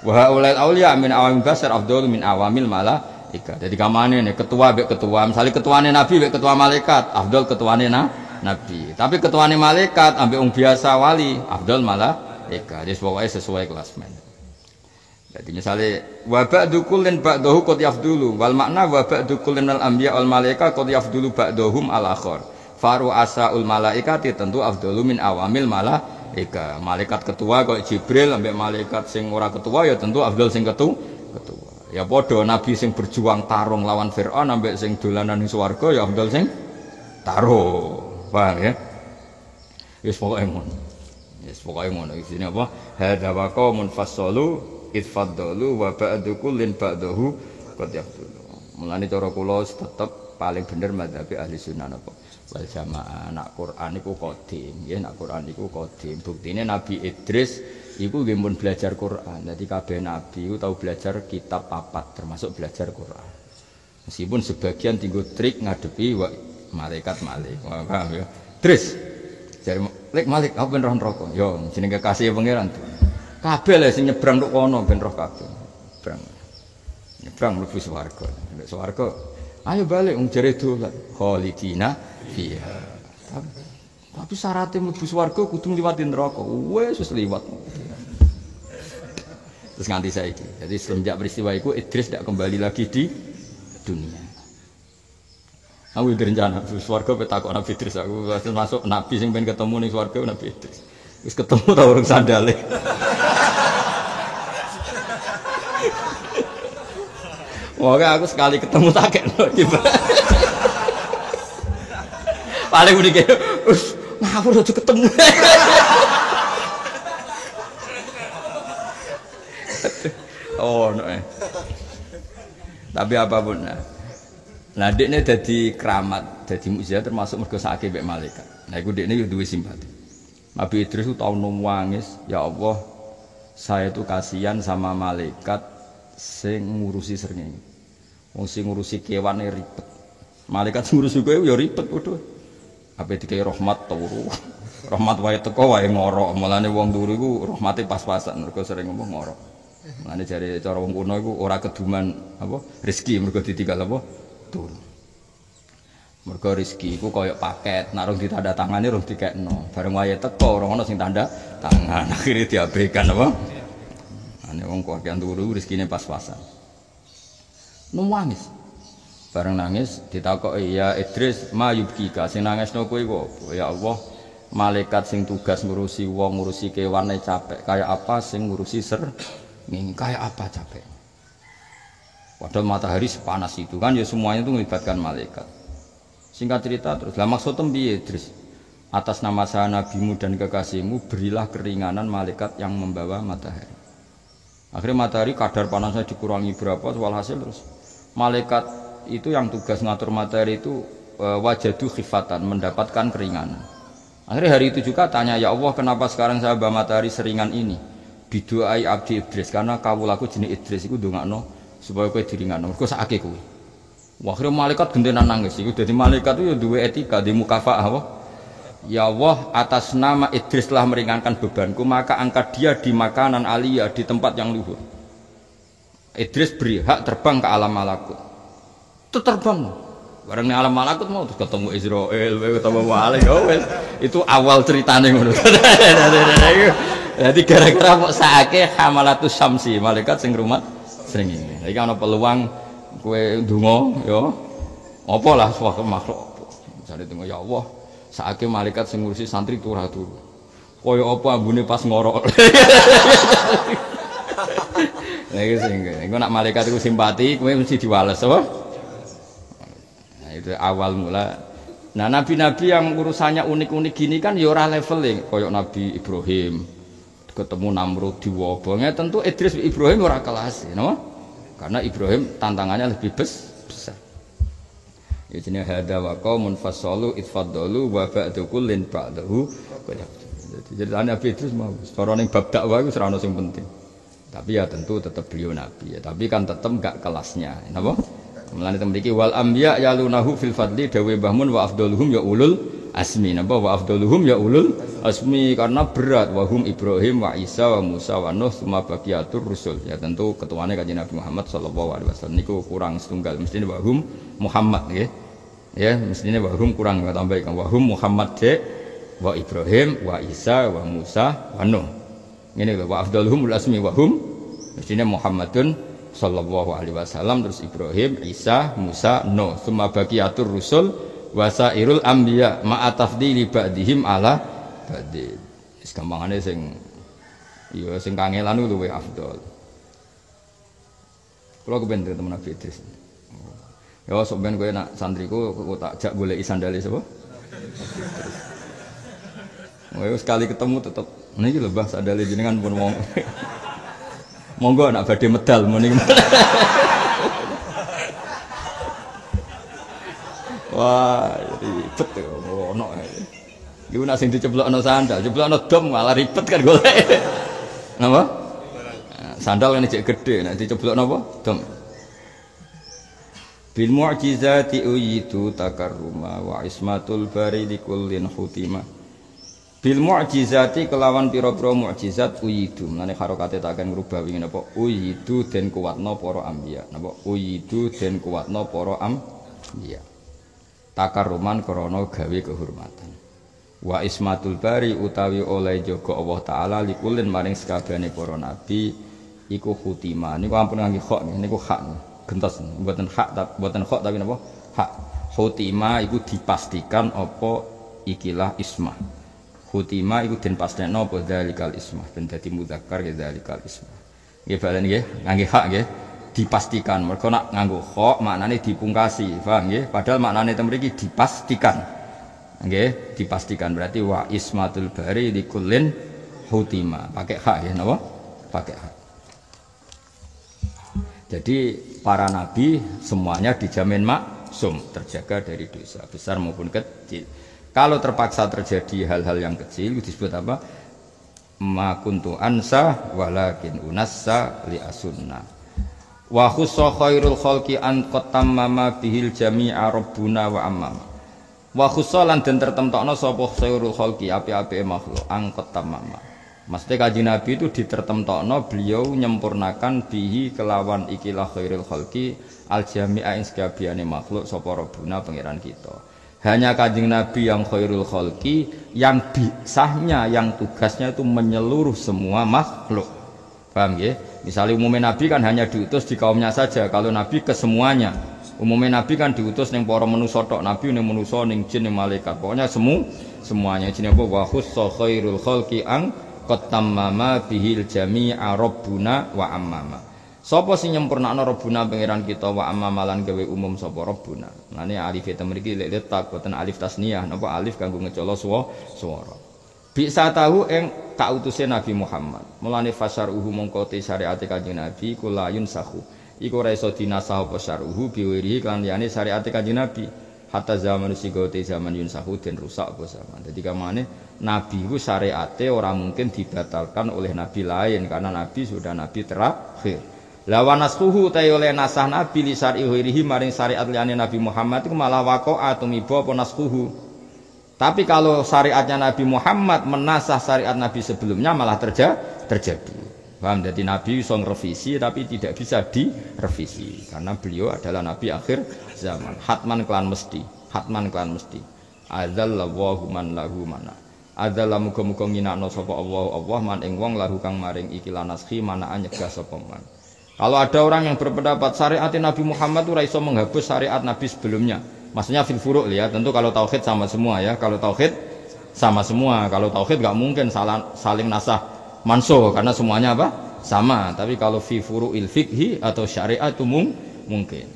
Wa haulal awliya min awamil basar afdalu min awamil malaika. Jadi kamane nek ketua mbek ketua, misale ketuane nabi mbek ketua malaikat, afdal ketuane nabi. Tapi ketuane malaikat ambek wong biasa wali, afdal malaika. Jadi pokoke sesuai kelas men. Jadi misalnya wa ba'du kullin ba'dahu qad yafdulu wal makna wa ba'du kullin al anbiya wal malaika qad yafdulu ba'dahum al akhar. Faru asaul malaikati tentu afdalu min awamil malaika. Malaikat ketua kok Jibril ambek malaikat sing ora ketua ya tentu afdal sing ketua. Ya padha nabi sing berjuang tarung lawan Firaun ambek sing dolanan ning swarga ya afdal sing tarung. Paham ya? Wis pokoke ngono. Wis pokoke ngono isine apa? Hadza wa qaumun fassalu itfaddalu wa ba'du kullin ba'dahu qad yafdulu. Mulane cara kula tetep paling bener madzhab ahli sunnah napa wal jamaah. Nak Quran iku qadim, nggih nak Quran iku qadim. Buktine Nabi Idris iku nggih mun belajar Quran. Dadi kabeh nabi iku tau belajar kitab papat termasuk belajar Quran. Meskipun sebagian tinggo trik ngadepi malaikat Malik. Paham ya? Idris jare lek Malik apa ben roh neraka? Yo jenenge kekasih pangeran. Kabeh lho sing nyebrang tok kono ben roh kabeh. Nyebrang mlebu swarga. Nek swarga, ayo balik wong jare dolan. Khalidina fiha. Tapi syaratnya mlebu swarga kudu liwati neraka. Wis liwat. Terus nganti saiki. Jadi semenjak peristiwa itu Idris tidak kembali lagi di dunia. Aku direncana swarga petakok Nabi Idris aku masuk nabi sing pengen ketemu ning swarga Nabi Idris. Wis ketemu ta urung sandale. Wah, aku sekali ketemu tak kekno gimana? Paling udah kayak, aku udah ketemu. Oh, no. Tapi apapun, nah dekne jadi keramat, jadi mukjizat termasuk mergo sakit mbek malaikat. Nah, iku dekne yo duwe simpati. Nabi Idris itu tau nangis, ya Allah, saya itu kasihan sama malaikat sing ngurusi srengenge. Wong sing ngurusi kewane ribet. Malaikat sing ngurusi kowe ya ribet padha. Ape dikai rahmat turu. Rahmat wae teko wae ngorok. Mulane wong turu iku rahmate pas-pasan mergo sering ngomong ngorok. Mulane jare cara wong kuno iku ora keduman apa rezeki mergo ditinggal apa turu. Mergo rezeki iku kaya paket, nek rung ditanda tangane rung dikekno. Bareng wae teko ora ono sing tanda tangan. Akhire diabaikan apa? Ane wong kok kian turu rezekine pas-pasan. Nangis. Bareng nangis ditakoki ya Idris mayubkika sing nangisno kowe kok ya Allah malaikat sing tugas ngurusi wong ngurusi kewane capek kaya apa sing ngurusi ngene kaya apa capek. Padahal matahari sepanas itu kan ya semuanya itu melibatkan malaikat. Singkat cerita terus lah maksudnya piye Idris atas nama saya nabimu dan kekasihmu berilah keringanan malaikat yang membawa matahari. Akhirnya matahari kadar panasnya dikurangi berapa walhasil terus malaikat itu yang tugas ngatur matahari itu wajadu khifatan mendapatkan keringanan. Akhirnya hari itu juga tanya ya Allah kenapa sekarang saya bawa matahari seringan ini biduai abdi Idris karena kawulaku jenis Idris itu ndongakno supaya kowe diringanno mergo sakake kowe. Wah, akhirnya malaikat gentenan nangis. Iku dadi malaikat itu duwe etika di mukafaah apa? Ya Allah, atas nama Idris telah meringankan bebanku, maka angkat dia di makanan aliyah di tempat yang luhur. Idris beri hak terbang ke alam malakut. Itu terbang. Bareng alam malakut mau terus ketemu Israel, ketemu Malik. Oh, itu awal ceritanya ngono. Jadi gara-gara mau sakake hamalatus syamsi, malaikat sing rumat sering ini. Iki ana peluang kowe ndonga ya apa lah suatu makhluk jare tengok ya Allah sakake malaikat sing ngurusi santri turah turu kaya apa ambune pas ngorok lha iki sing engko nak malaikat iku simpati kowe mesti diwales apa nah itu awal mula nah nabi-nabi yang urusannya unik-unik gini kan ya ora leveling kaya Nabi Ibrahim ketemu Namrud diwobonge tentu Idris Ibrahim ora kelas napa karena Ibrahim tantangannya lebih besar. Ya jenenge hadza wa qaumun fasalu itfadalu wa ba'du kullin ba'dahu. Jadi Nabi Idris mau cara ning bab dakwah iku ora ono sing penting. Tapi ya tentu tetap beliau nabi ya, tapi kan tetap enggak kelasnya. Napa? Mulane mriki wal anbiya yalunahu fil fadli dawe Mbah Mun wa afdaluhum ya ulul asmi. Napa wa afdaluhum ya ulul asmi karena berat wa hum Ibrahim wa Isa wa Musa wa Nuh summa baqiyatur rusul. Ya tentu ketuane Kanjeng Nabi Muhammad sallallahu alaihi wasallam niku kurang setunggal mestine wa hum Muhammad nggih. Ya mestine wa hum kurang tambahkan wa hum Muhammad wa Ibrahim wa Isa wa Musa wa Nuh. Ngene lho wa afdaluhum ul asmi wa hum mestine Muhammadun sallallahu alaihi wasallam terus Ibrahim, Isa, Musa, Nuh, summa baqiyatur rusul wa sairul anbiya ma'a tafdili ba'dihim ala ba'din. Wis gampangane sing ya sing kangelan luwih afdal. Kula kepen temen Nabi Idris. Ya sok ben kowe nak santriku tak jak goleki sandale sapa? Wes sekali ketemu tetep niki lho Mbah sandale jenengan pun wong. Monggo nak badhe medal muni. Wah, ribet ya ono. Iku nak sing diceblokno sandal, ceblokno dom malah ribet kan golek. Napa? Sandal kan cek gedhe, nek diceblokno apa? Dom. Bil mu'jizati uyitu takarruma wa ismatul bari likullin hutima. Bil mu'jizati kelawan pira-pira mukjizat uyidu. Mulane harokate tak akan ngrubah wingi napa uyidu den kuwatna para anbiya. Napa uyidu den kuwatna para anbiya. Takarruman krana gawe kehormatan. Wa ismatul bari utawi oleh jaga Allah taala likulin maring sakabehane para nabi iku khutima. Niku ampun ngangge kok niku hak. Gentos mboten hak mboten kok tapi napa hak. Khutima iku dipastikan apa ikilah ismah. Khutima iku den pastekno apa dzalikal ismah ben dadi mudzakkar ya dzalikal ismah. Nggih balen nggih ngangge hak nggih dipastikan. Mergo nak nganggo kha maknane dipungkasi, paham nggih? Padahal maknane teng mriki dipastikan. Nggih, dipastikan berarti wa ismatul bari likullin hutima. Pakai hak nggih napa? Pakai hak. Jadi para nabi semuanya dijamin maksum, terjaga dari dosa besar maupun kecil. Kalau terpaksa terjadi hal-hal yang kecil disebut apa? Ma kuntu ansa walakin unassa li asunna. Wa khussa khairul khalqi an qatamma bihil jami'a rabbuna wa ammama. Wa khussa lan den tertemtokno sapa khairul khalqi api-apike makhluk an qatamma. Maksudnya Kanjeng Nabi itu ditertemtokno beliau menyempurnakan bihi kelawan ikilah khairul khalqi al jami'a ing sakabehane makhluk sapa rabbuna pangeran kita. Hanya Kanjeng Nabi yang khairul khalqi yang bisahnya yang tugasnya itu menyeluruh semua makhluk. Paham ya? Misalnya umumnya Nabi kan hanya diutus di kaumnya saja. Kalau Nabi ke semuanya. Umumnya Nabi kan diutus ning para manusa tok, Nabi ning manusa ning jin ning malaikat. Pokoknya semuanya jenenge apa wa khussa khairul khalqi ang qatamma bihil jami'a rabbuna wa ammama. Sapa sing nyempurnakno Rabbuna pangeran kita wa amamalan gawe umum sapa Rabbuna. Nane alif eta mriki lek tak boten alif tasniyah napa alif kanggo ngecolo swara. Bisa tahu ing kautuse Nabi Muhammad. Mulane fasaruhu mongko te syariate Kanjeng Nabi kulayun sahu. Iku ora iso dinasah apa saruhu biwiri kan liyane syariate Kanjeng Nabi. Hatta zaman sigote zaman yun sahu den rusak apa zaman. Dadi kamane Nabi ku syariate ora mungkin dibatalkan oleh nabi lain karena Nabi sudah nabi terakhir. Lawan naskuhu ta oleh nasah nabi li syarihi maring syariat liyane Nabi Muhammad itu malah waqa'a tumiba apa naskuhu. Tapi kalau syariatnya Nabi Muhammad menasah syariat Nabi sebelumnya malah terjadi. Paham? Jadi Nabi bisa ngerevisi tapi tidak bisa direvisi karena beliau adalah Nabi akhir zaman. Hatman kelan mesti. Adzallahu man lahu mana. Adzalla muga-muga nginakno sapa Allah man ing wong lahu kang maring ikilah naskhi manaan nyegah sapa man. Kalau ada orang yang berpendapat syariat Nabi Muhammad itu iso menghapus syariat Nabi sebelumnya. Maksudnya fil furu' ya, tentu kalau tauhid sama semua ya. Kalau tauhid sama semua. Kalau tauhid enggak mungkin saling nasah mansuh karena semuanya apa? Sama. Tapi kalau fi furu'il fiqhi atau syariat itu mungkin.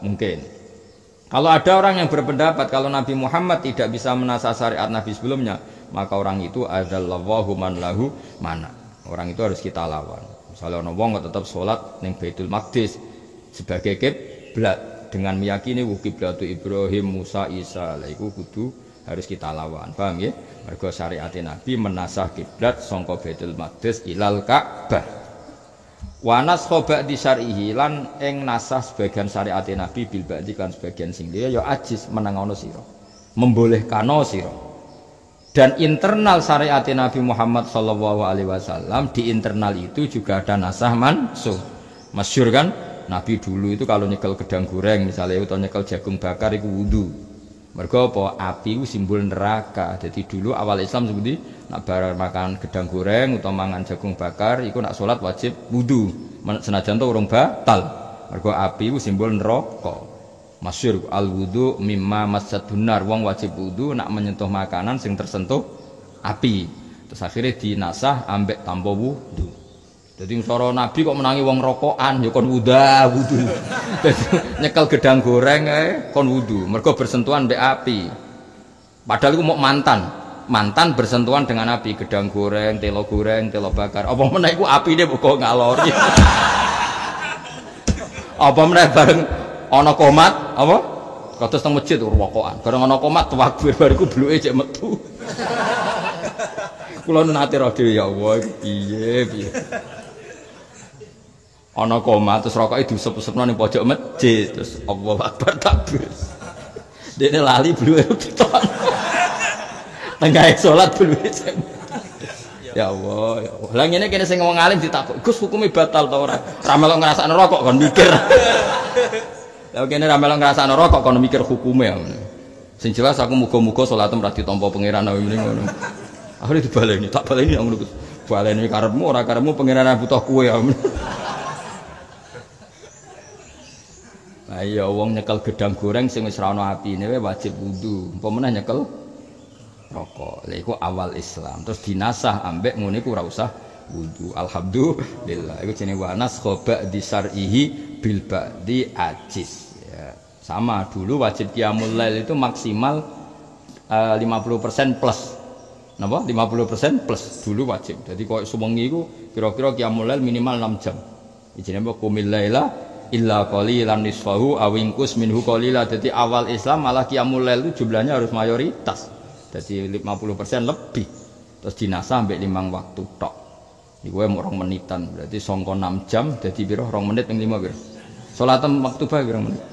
Mungkin. Kalau ada orang yang berpendapat kalau Nabi Muhammad tidak bisa menasah syariat Nabi sebelumnya, maka orang itu adzallahu man lahu mana. Orang itu harus kita lawan. Misalnya orang wong tetap sholat ning Baitul Maqdis sebagai kiblat, dengan meyakini kiblatu Ibrahim, Musa, Isa. Lah iku kudu harus kita lawan. Paham ya? Mergo syariat Nabi menasah kiblat sangka Baitul Maqdis ilal Ka'bah. Wa nasakha ba'di syar'ihi lan ing nasah sebagian syariat Nabi bil ba'di kan sebagian sing liya ya ajis menangono sira. Membolehkano sira. Dan internal syariat Nabi Muhammad sallallahu alaihi wasallam di internal itu juga ada nasah mansuh. Masyhur kan? Nabi dulu itu kalau nyekel gedang goreng misalnya atau nyekel jagung bakar itu wudu. Mergo apa? Api itu simbol neraka. Jadi dulu awal Islam seperti nak bar makan gedang goreng atau mangan jagung bakar iku nak salat wajib wudu. Senajan to urung batal. Mergo api itu simbol neraka. Masyhur al wudu mimma massatun nar. Wong wajib wudu nak menyentuh makanan sing tersentuh api. Terus akhirnya dinasah ambek tanpa wudu. Jadi cara Nabi kok menangi wong rokokan ya kon wudu. Nyekel gedang goreng kon wudu. Mergo bersentuhan mbek api. Padahal iku mau mantan bersentuhan dengan api, gedang goreng, telo bakar. Apa meneh iku apine kok ngalori. Apa meneh bareng ana komat apa? Kados teng masjid rokokan. Bareng ana komat takbir bariku bluke cek metu. Kula nate ro dhewe ya Allah piye. Ana koma terus rokoke diusep-usepno ning pojok masjid terus Allahu Akbar takbir. Dene lali bluke ditok. Tengah salat bluke. Ya Allah, ya Allah. Lah ngene kene sing wong alim ditakok, "Gus hukume batal ta ora?" Ra melok ngrasakno rokok kon mikir. Lah kene ra melok ngrasakno rokok kon mikir hukume. Sing jelas aku muga-muga salatem ra ditampa pangeran ngene ngono. Akhire dibaleni, tak baleni ngono Gus. Baleni karepmu ora karepmu pangeran butuh kowe ya. Lah iya wong nyekel gedang goreng sing wis ra ono apine wajib wudu. Apa meneh nyekel rokok. Lha iku awal Islam. Terus dinasah ambek ngene iku ora usah wudu. Alhamdulillah. Iku jenenge wa nasakha ba'di syar'ihi bil ba'di ajiz. Ya. Sama dulu wajib qiyamul lail itu maksimal 50% plus. Napa? 50% plus dulu wajib. Jadi kok sewengi iku kira-kira qiyamul lail minimal 6 jam. Jenenge apa qumil laila illa qalilan nisfahu awingkus minhu qalila. Jadi awal Islam malah qiyamul lail itu jumlahnya harus mayoritas. Jadi 50% lebih. Terus dinasah sampai 5 waktu tok. Iku wae 2 menitan. Berarti sangka 6 jam dadi pira 2 menit ping 5 pira. Salat maktubah pira menit?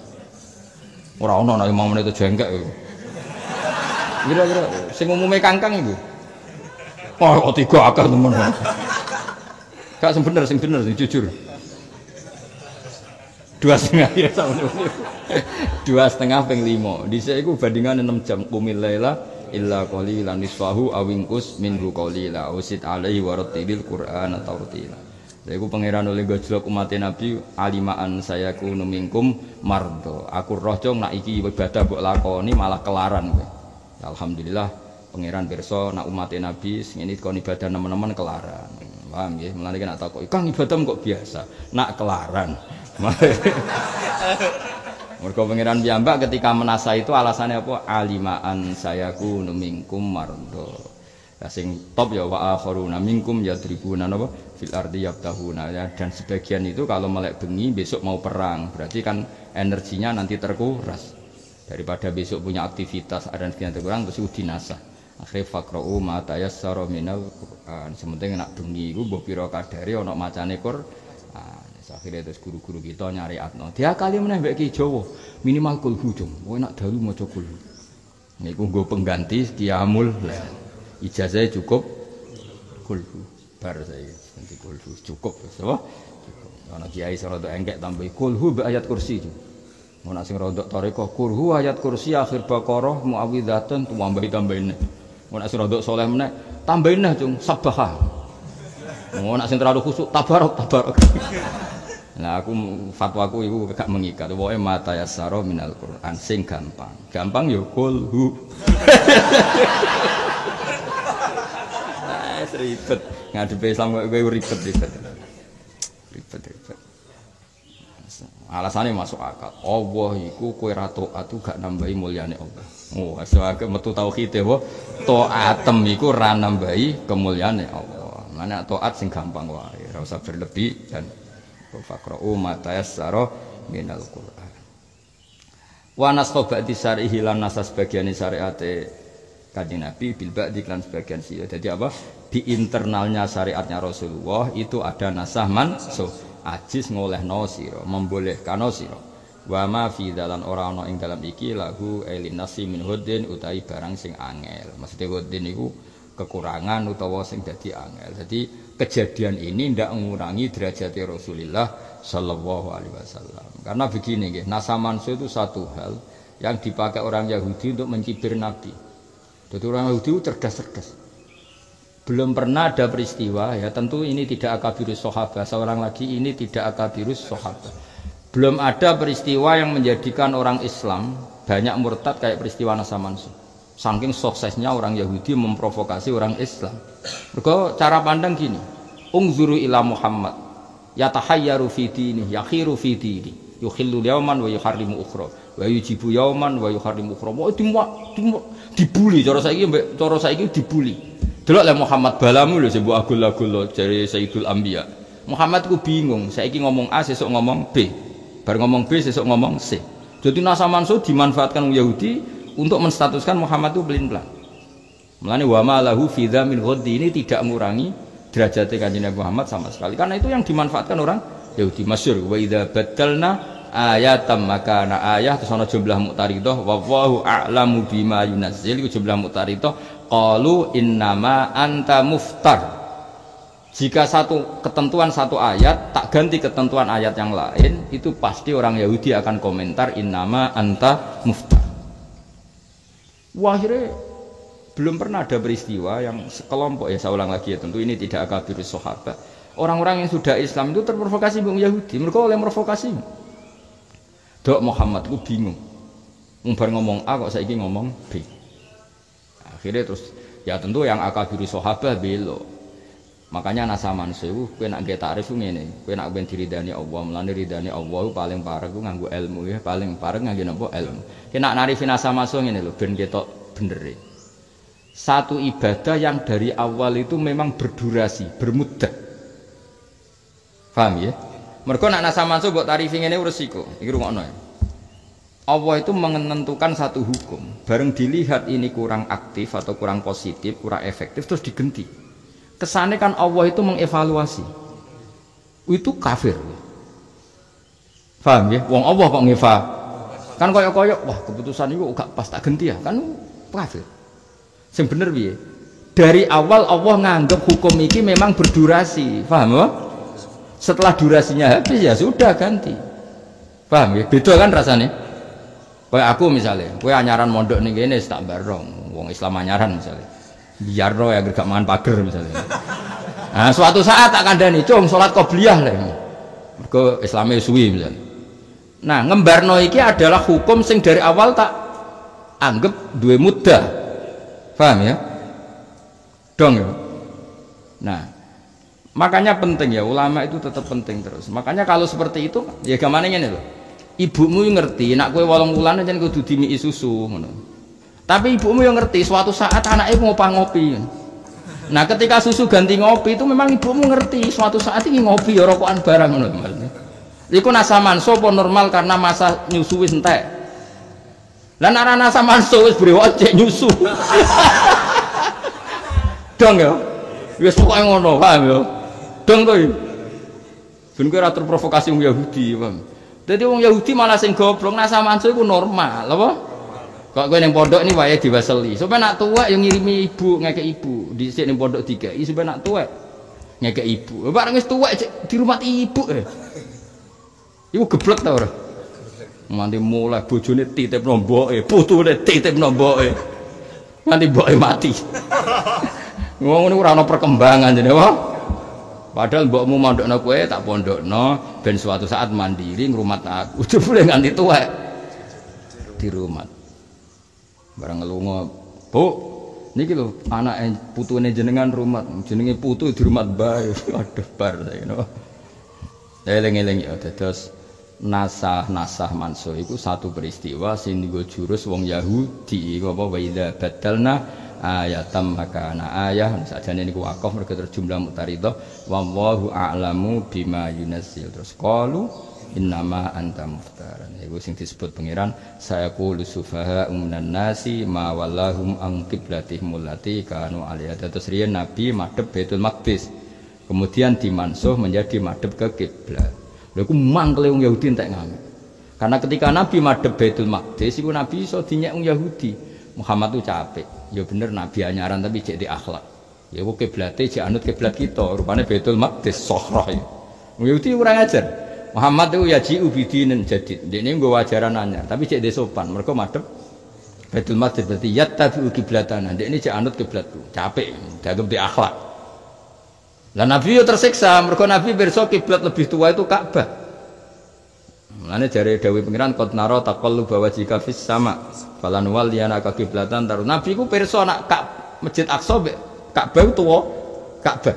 Ora ono nek 5 menit jengkek iku. Kira-kira sing umume kangkang iku. Oh, kok 3 akeh temen. Gak sing bener sing jujur. 2,5 ya sama 2,5 ping 5. Dhisik iku bandingane 6 jam qumil laila illa qalilan nisfahu awingkus minhu qalila usid alaihi warattilil qur'ana tartila. Lha iku pangeran oleh gojlok umat Nabi alimaan sayaku numingkum mardo. Aku roh jong nak iki ibadah mbok lakoni malah kelaran kowe. Alhamdulillah pangeran pirsa nak umat Nabi sing ini kon ibadah nemen-nemen kelaran. Paham nggih? Mulane nek takoki, "Kang ibadah kok biasa?" Nak kelaran. Mergo pangeran piyambak ketika menasa itu alasannya apa? Alimaan sayaku numingkum mardo. Lah sing top ya wa akharuna minkum yadribuna napa fil ardi yabtahuna ya. Dan sebagian itu kalau melek bengi besok mau perang, berarti kan energinya nanti terkuras. Daripada besok punya aktivitas ada sekian terkurang terus dinasah. Akhire faqra'u ma tayassara minal Qur'an. Sementing nak bengi iku mbok pira kadare ana macane Qur'an. Akhirnya terus guru-guru kita nyari atno. Dia kali meneh mbek Ki Jawa minimal kulhu jom. Kowe nak dalu maca kulhu. Niku nggo pengganti qiyamul lail. Ijazah cukup kulhu. Bar saiki ganti kulhu cukup wis apa? Cukup. Ana kiai sing rada engkek tambahi kulhu mbek ayat kursi. Ana sing rada tarekah kulhu ayat kursi akhir Baqarah muawwidzatun tambahin. Ana sing rada saleh meneh tambahin jung sabahah. Ana sing terlalu khusuk tabarok. Nah aku fatwaku itu gak mengikat. Pokoke mata yassara minal Qur'an sing gampang. Gampang ya kulhu. Ribet. Ngadepi Islam kowe ribet. Alasannya masuk akal. Allah iku kowe ra taat gak nambahi mulyane Allah. Oh, asake metu tauhid e wa taatem iku ra nambahi kemuliaane Allah. Mana taat sing gampang wae, ora usah berlebih dan faqra'u ma tayassara minal Qur'an. Wa naskha ba'di syarihi lan nasas bagian syariate Kanjeng Nabi bil ba'di lan sebagian sih. Jadi apa? Di internalnya syariatnya Rasulullah itu ada nasah mansuh. Ajis ngolehno sira, membolehkano sira. Wa ma fi dalan ora ana ing dalam iki lahu elinasi min hudin utawi barang sing angel. Maksudnya hudin iku kekurangan utawa sing dadi angel. Jadi kejadian ini ndak mengurangi derajat Rasulullah sallallahu alaihi wasallam. Karena begini nggih, nasa mansuh itu satu hal yang dipakai orang Yahudi untuk mencibir Nabi. Jadi orang Yahudi itu cerdas-cerdas. Belum pernah ada peristiwa ya, tentu ini tidak akabirus sahabat. Seorang lagi ini tidak akabirus sahabat. Belum ada peristiwa yang menjadikan orang Islam banyak murtad kayak peristiwa Nasa Mansuh. Saking suksesnya orang Yahudi memprovokasi orang Islam. Mereka cara pandang gini, ungzuru ila Muhammad, yatahayyaru fi dini, yakhiru fi dini, yukhillu yawman wa yuharrimu ukhra, wa yujibu yawman wa yuharrimu ukhra. Dibuli, cara saiki dibuli. Delok le Muhammad balamu lho mbok agul-agul jare Sayyidul Anbiya. Muhammad ku bingung, saiki ngomong A sesuk ngomong B. Bar ngomong B sesuk ngomong C. Jadi Nasa Mansuh dimanfaatkan Yahudi untuk menstatuskan Muhammad itu pelin-pelan. Mulane wa ma lahu fi dzamil ghaddi ini tidak mengurangi derajat Kanjeng Nabi Muhammad sama sekali. Karena itu yang dimanfaatkan orang Yahudi. Masyhur wa idza badalna ayatam makana ayah terus ana jumlah muqtaridah wallahu a'lamu bima yunazzil iku jumlah muqtaridah qalu innama anta muftar. Jika satu ketentuan satu ayat tak ganti ketentuan ayat yang lain, itu pasti orang Yahudi akan komentar innama anta muftar. Wah, akhirnya belum pernah ada peristiwa yang sekelompok, ya saya ulang lagi ya, tentu ini tidak akabirus sahabat. Orang-orang yang sudah Islam itu terprovokasi bung Yahudi, mereka oleh provokasi. Dok Muhammad itu bingung, umbar ngomong A kok saiki ngomong B. Akhirnya terus ya tentu yang akabirus sahabat belok. Makanya Nasa Mansuh kowe nak nggih takrif ngene, kowe nak ben diridani Allah, mlane ridani Allah paling parek ku nganggo ilmu ya, paling parek nganggo napa ilmu. Kowe nak narifin Nasa Mansuh ngene lho ben ketok bener. Satu ibadah yang dari awal itu memang berdurasi, bermuddah. Paham ya? Mergo nak Nasa Mansuh mbok tarifi ngene resiko. Iki rungokno ya. Allah itu menentukan satu hukum, bareng dilihat ini kurang aktif atau kurang positif, kurang efektif terus digenti. Kesannya kan Allah itu mengevaluasi. Itu kafir. Paham ya? Wong Allah kok ngeval. Kan koyok-koyok, wah keputusan itu gak pas tak ganti ya. Kan kafir. Sing bener piye? Dari awal Allah nganggap hukum ini memang berdurasi. Paham ya? Setelah durasinya habis ya sudah ganti. Paham ya? Beda kan rasanya? Kayak aku misalnya, kowe anyaran mondok ning kene tak bareng, wong Islam anyaran misalnya. Biar roh ya gak mangan pager misalnya. Nah suatu saat tak kandani, cung sholat qobliyah lah. Mergo Islame suwi misalnya. Nah ngembarno iki adalah hukum sing dari awal tak anggap duwe mudah. Paham ya? Dong ya. Nah makanya penting ya, ulama itu tetap penting terus. Makanya kalau seperti itu ya gamane ngene lho. Ibumu ngerti nak kowe 8 wulan jan kudu dimiki susu ngono. Tapi ibumu yang ngerti suatu saat anaknya ngopi. Nah ketika susu ganti ngopi itu memang ibumu ngerti suatu saat ini ngopi ya rokokan barang. Itu Nasa Mansuh normal karena masa nyusu wis entek. Lah nek Nasa Mansuh wis brewok cek nyusu. Dong ya. Wis pokoke ngono, paham ya. Dong to. Ben kowe ora terprovokasi wong Yahudi, paham. Dadi wong Yahudi malah sing goblok Nasa Mansuh iku normal, apa? Kok kowe ning pondok ini wae diwaseli. Sampe nak tuwek yo ngirimi ibu, ngekek ibu. Dhisik ning pondok dikai sampe nak tuwek ngekek ibu. Bareng wis tuwek di rumah ibu. Iku geblek ta ora? Nganti mulai bojone titipno mboke, putune titipno mboke. Nganti mboke mati. Wong ngono ora ana perkembangan jane wae. Padahal mbokmu mondokno kowe tak pondokno ben suatu saat mandiri ngrumat aku. Jebule nganti tuwek di rumah. Barang ngelunga, Bu, niki lho anake putune jenengan rumat, jenenge putu di rumah bae. Aduh bar saya no. Eling-eling ya dados Nasa Mansuh iku satu peristiwa sing nggo jurus wong Yahudi iku apa wa idza badalna ayatam makana ayah sakjane niku wakaf mergo terus jumlah muqtaridah wallahu a'lamu bima yunazzil terus qalu innama anta muftaran. Iku sing disebut pangeran sayaqulu sufaha minan nasi ma wallahum an qiblatihim allati kanu alaiha. Terus riyen Nabi madhep Baitul Maqdis. Kemudian dimansuh menjadi madhep ke kiblat. Lha iku mangkele wong Yahudi entek ngamuk. Karena ketika Nabi madhep Baitul Maqdis iku Nabi iso dinyek wong Yahudi. Muhammad tuh capek. Ya bener Nabi anyaran tapi cek di akhlak. Ya ku kiblate cek anut kiblat kita, rupane Baitul Maqdis Sohrah ya. Wong Yahudi kurang ajar. Muhammad itu ya ji'u bidinin jadid. Ini nggo ajaran anyar, tapi cek de sopan. Mergo madhep Baitul Maqdis berarti yattabi'u qiblatana. Ini cek anut kiblatku. Capek, dianggap di akhlak. Lah Nabi yo tersiksa, mergo Nabi pirsa kiblat lebih tua itu Ka'bah. Mulane jare dawuh pengiran qad nara taqalluba wajhika fis sama. Falan waliyana ka kiblatan taru. Nabi ku pirsa nak Masjid Aqsa Ka'bah tua Ka'bah.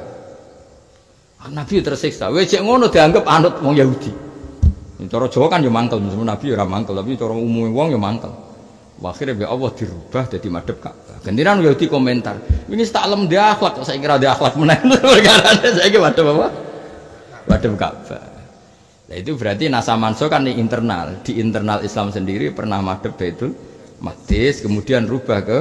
Nabi tersiksa, wejek ngono dianggap anut wong Yahudi. Cara Jawa kan ya mangkel, Nabi ora mangkel, tapi cara umum wong ya mangkel. Akhirnya ya Allah dirubah jadi madhep Ka'bah. Gantiran Yahudi komentar, ini tak lem dia akhlak, saya kira dia akhlak meneh. Saya kira madhep apa? Madhep Ka'bah. Nah itu berarti nasa manso kan di internal Islam sendiri pernah madhep Baitul Maqdis, kemudian rubah ke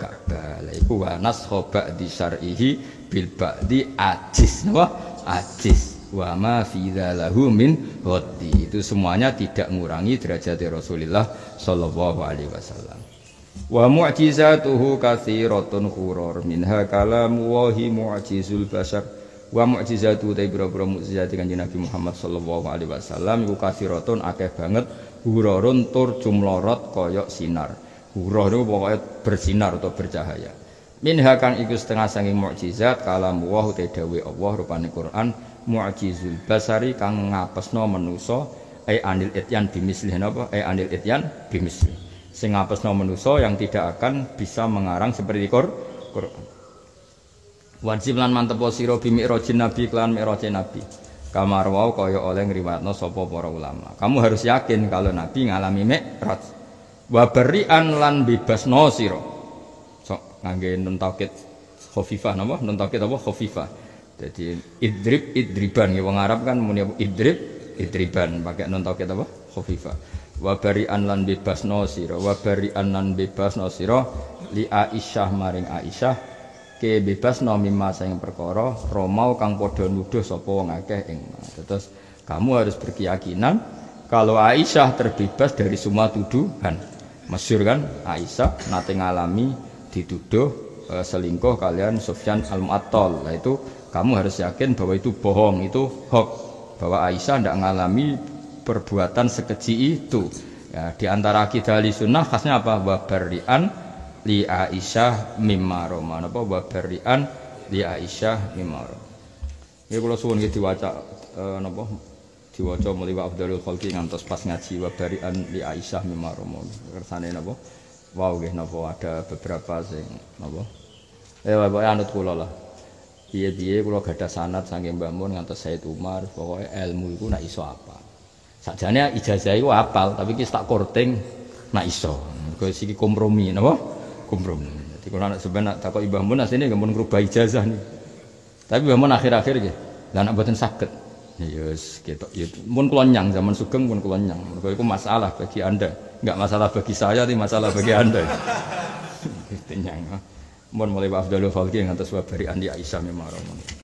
Ka'bah. Lah iku wa nasakha ba'di syar'ihi bil ba'di ajiz, napa? Ajiz wa ma fi dzalahu min ghaddi. Itu semuanya tidak mengurangi derajat Rasulullah sallallahu alaihi wasallam. Wa mu'jizatuhu katsiratun khurur minha kalamu wahi mu'jizul bashar. Wa mu'jizatu ta ibra-ibra mukjizat Kanjeng Nabi Muhammad sallallahu alaihi wasallam iku katsiratun akeh banget hururun tur jumlorot kaya sinar. Hurur itu pokoknya bersinar atau bercahaya. Minha kang iku setengah sanging mukjizat kalam wa te dawuh Allah rupane Quran mu'jizul basari kang ngapesno manusa anil ityan bimisli napa anil ityan bimisli sing ngapesno manusa yang tidak akan bisa mengarang seperti Quran. Wajib lan mantep sira bi mi'rajin nabi klan mi'rajin nabi. Kamar wau kaya oleh ngriwatno sapa para ulama. Kamu harus yakin kalau nabi ngalami mi'raj. Wa bari'an lan bebasno sira. Sok ngangge nun taukid khafifah napa? Nun taukid apa khafifah. Jadi idriban ya wong Arab kan muni idriban pakai nun taukid apa? Khafifah. Wa bari'an lan bebasno sira. Wa bari'an lan bebasno sira li Aisyah maring Aisyah ke bebasno mimma sing perkara romau kang padha nuduh sapa wong akeh ing. Terus kamu harus berkeyakinan kalau Aisyah terbebas dari semua tuduhan. Masyhur kan Aisyah nate ngalami dituduh selingkuh kalian Sufyan Al-Mu'attal. Nah itu kamu harus yakin bahwa itu bohong, itu hoax, bahwa Aisyah tidak mengalami perbuatan sekeji itu. Ya, di antara akidah Ahlussunnah khasnya apa? Wa bari'an li Aisyah mimma roma. Apa wa bari'an li Aisyah mimma roma. Iki kula suwun nggih diwaca napa diwaca mulai wa afdhalul khalqi ngantos pas ngaji wa bari'an li Aisyah mimma roma. Kersane napa? Wow nggih napa ada beberapa sing napa? Bapak anut kula lah. Piye-piye kula gadah sanad saking Mbah Mun ngantos Said Umar, pokoke ilmu iku nak iso apa. Sakjane ijazah iku apal, tapi iki tak korting nak iso. Mergo iki kompromi napa? Kompromi. Dadi kula nek sampeyan takoki Mbah Mun asline nggih mun ngrubah ijazah nih. Tapi Mbah Mun akhir-akhir nggih, lah nek mboten saged. Ya wis ketok ya mun kula nyang zaman sugeng mun kula nyang. Mergo iku masalah bagi Anda, enggak masalah bagi saya, tapi masalah bagi Anda. Nyang. Mun mulai wa afdhalul khalqi ngantos wa bari'an li Aisyah mimma rama.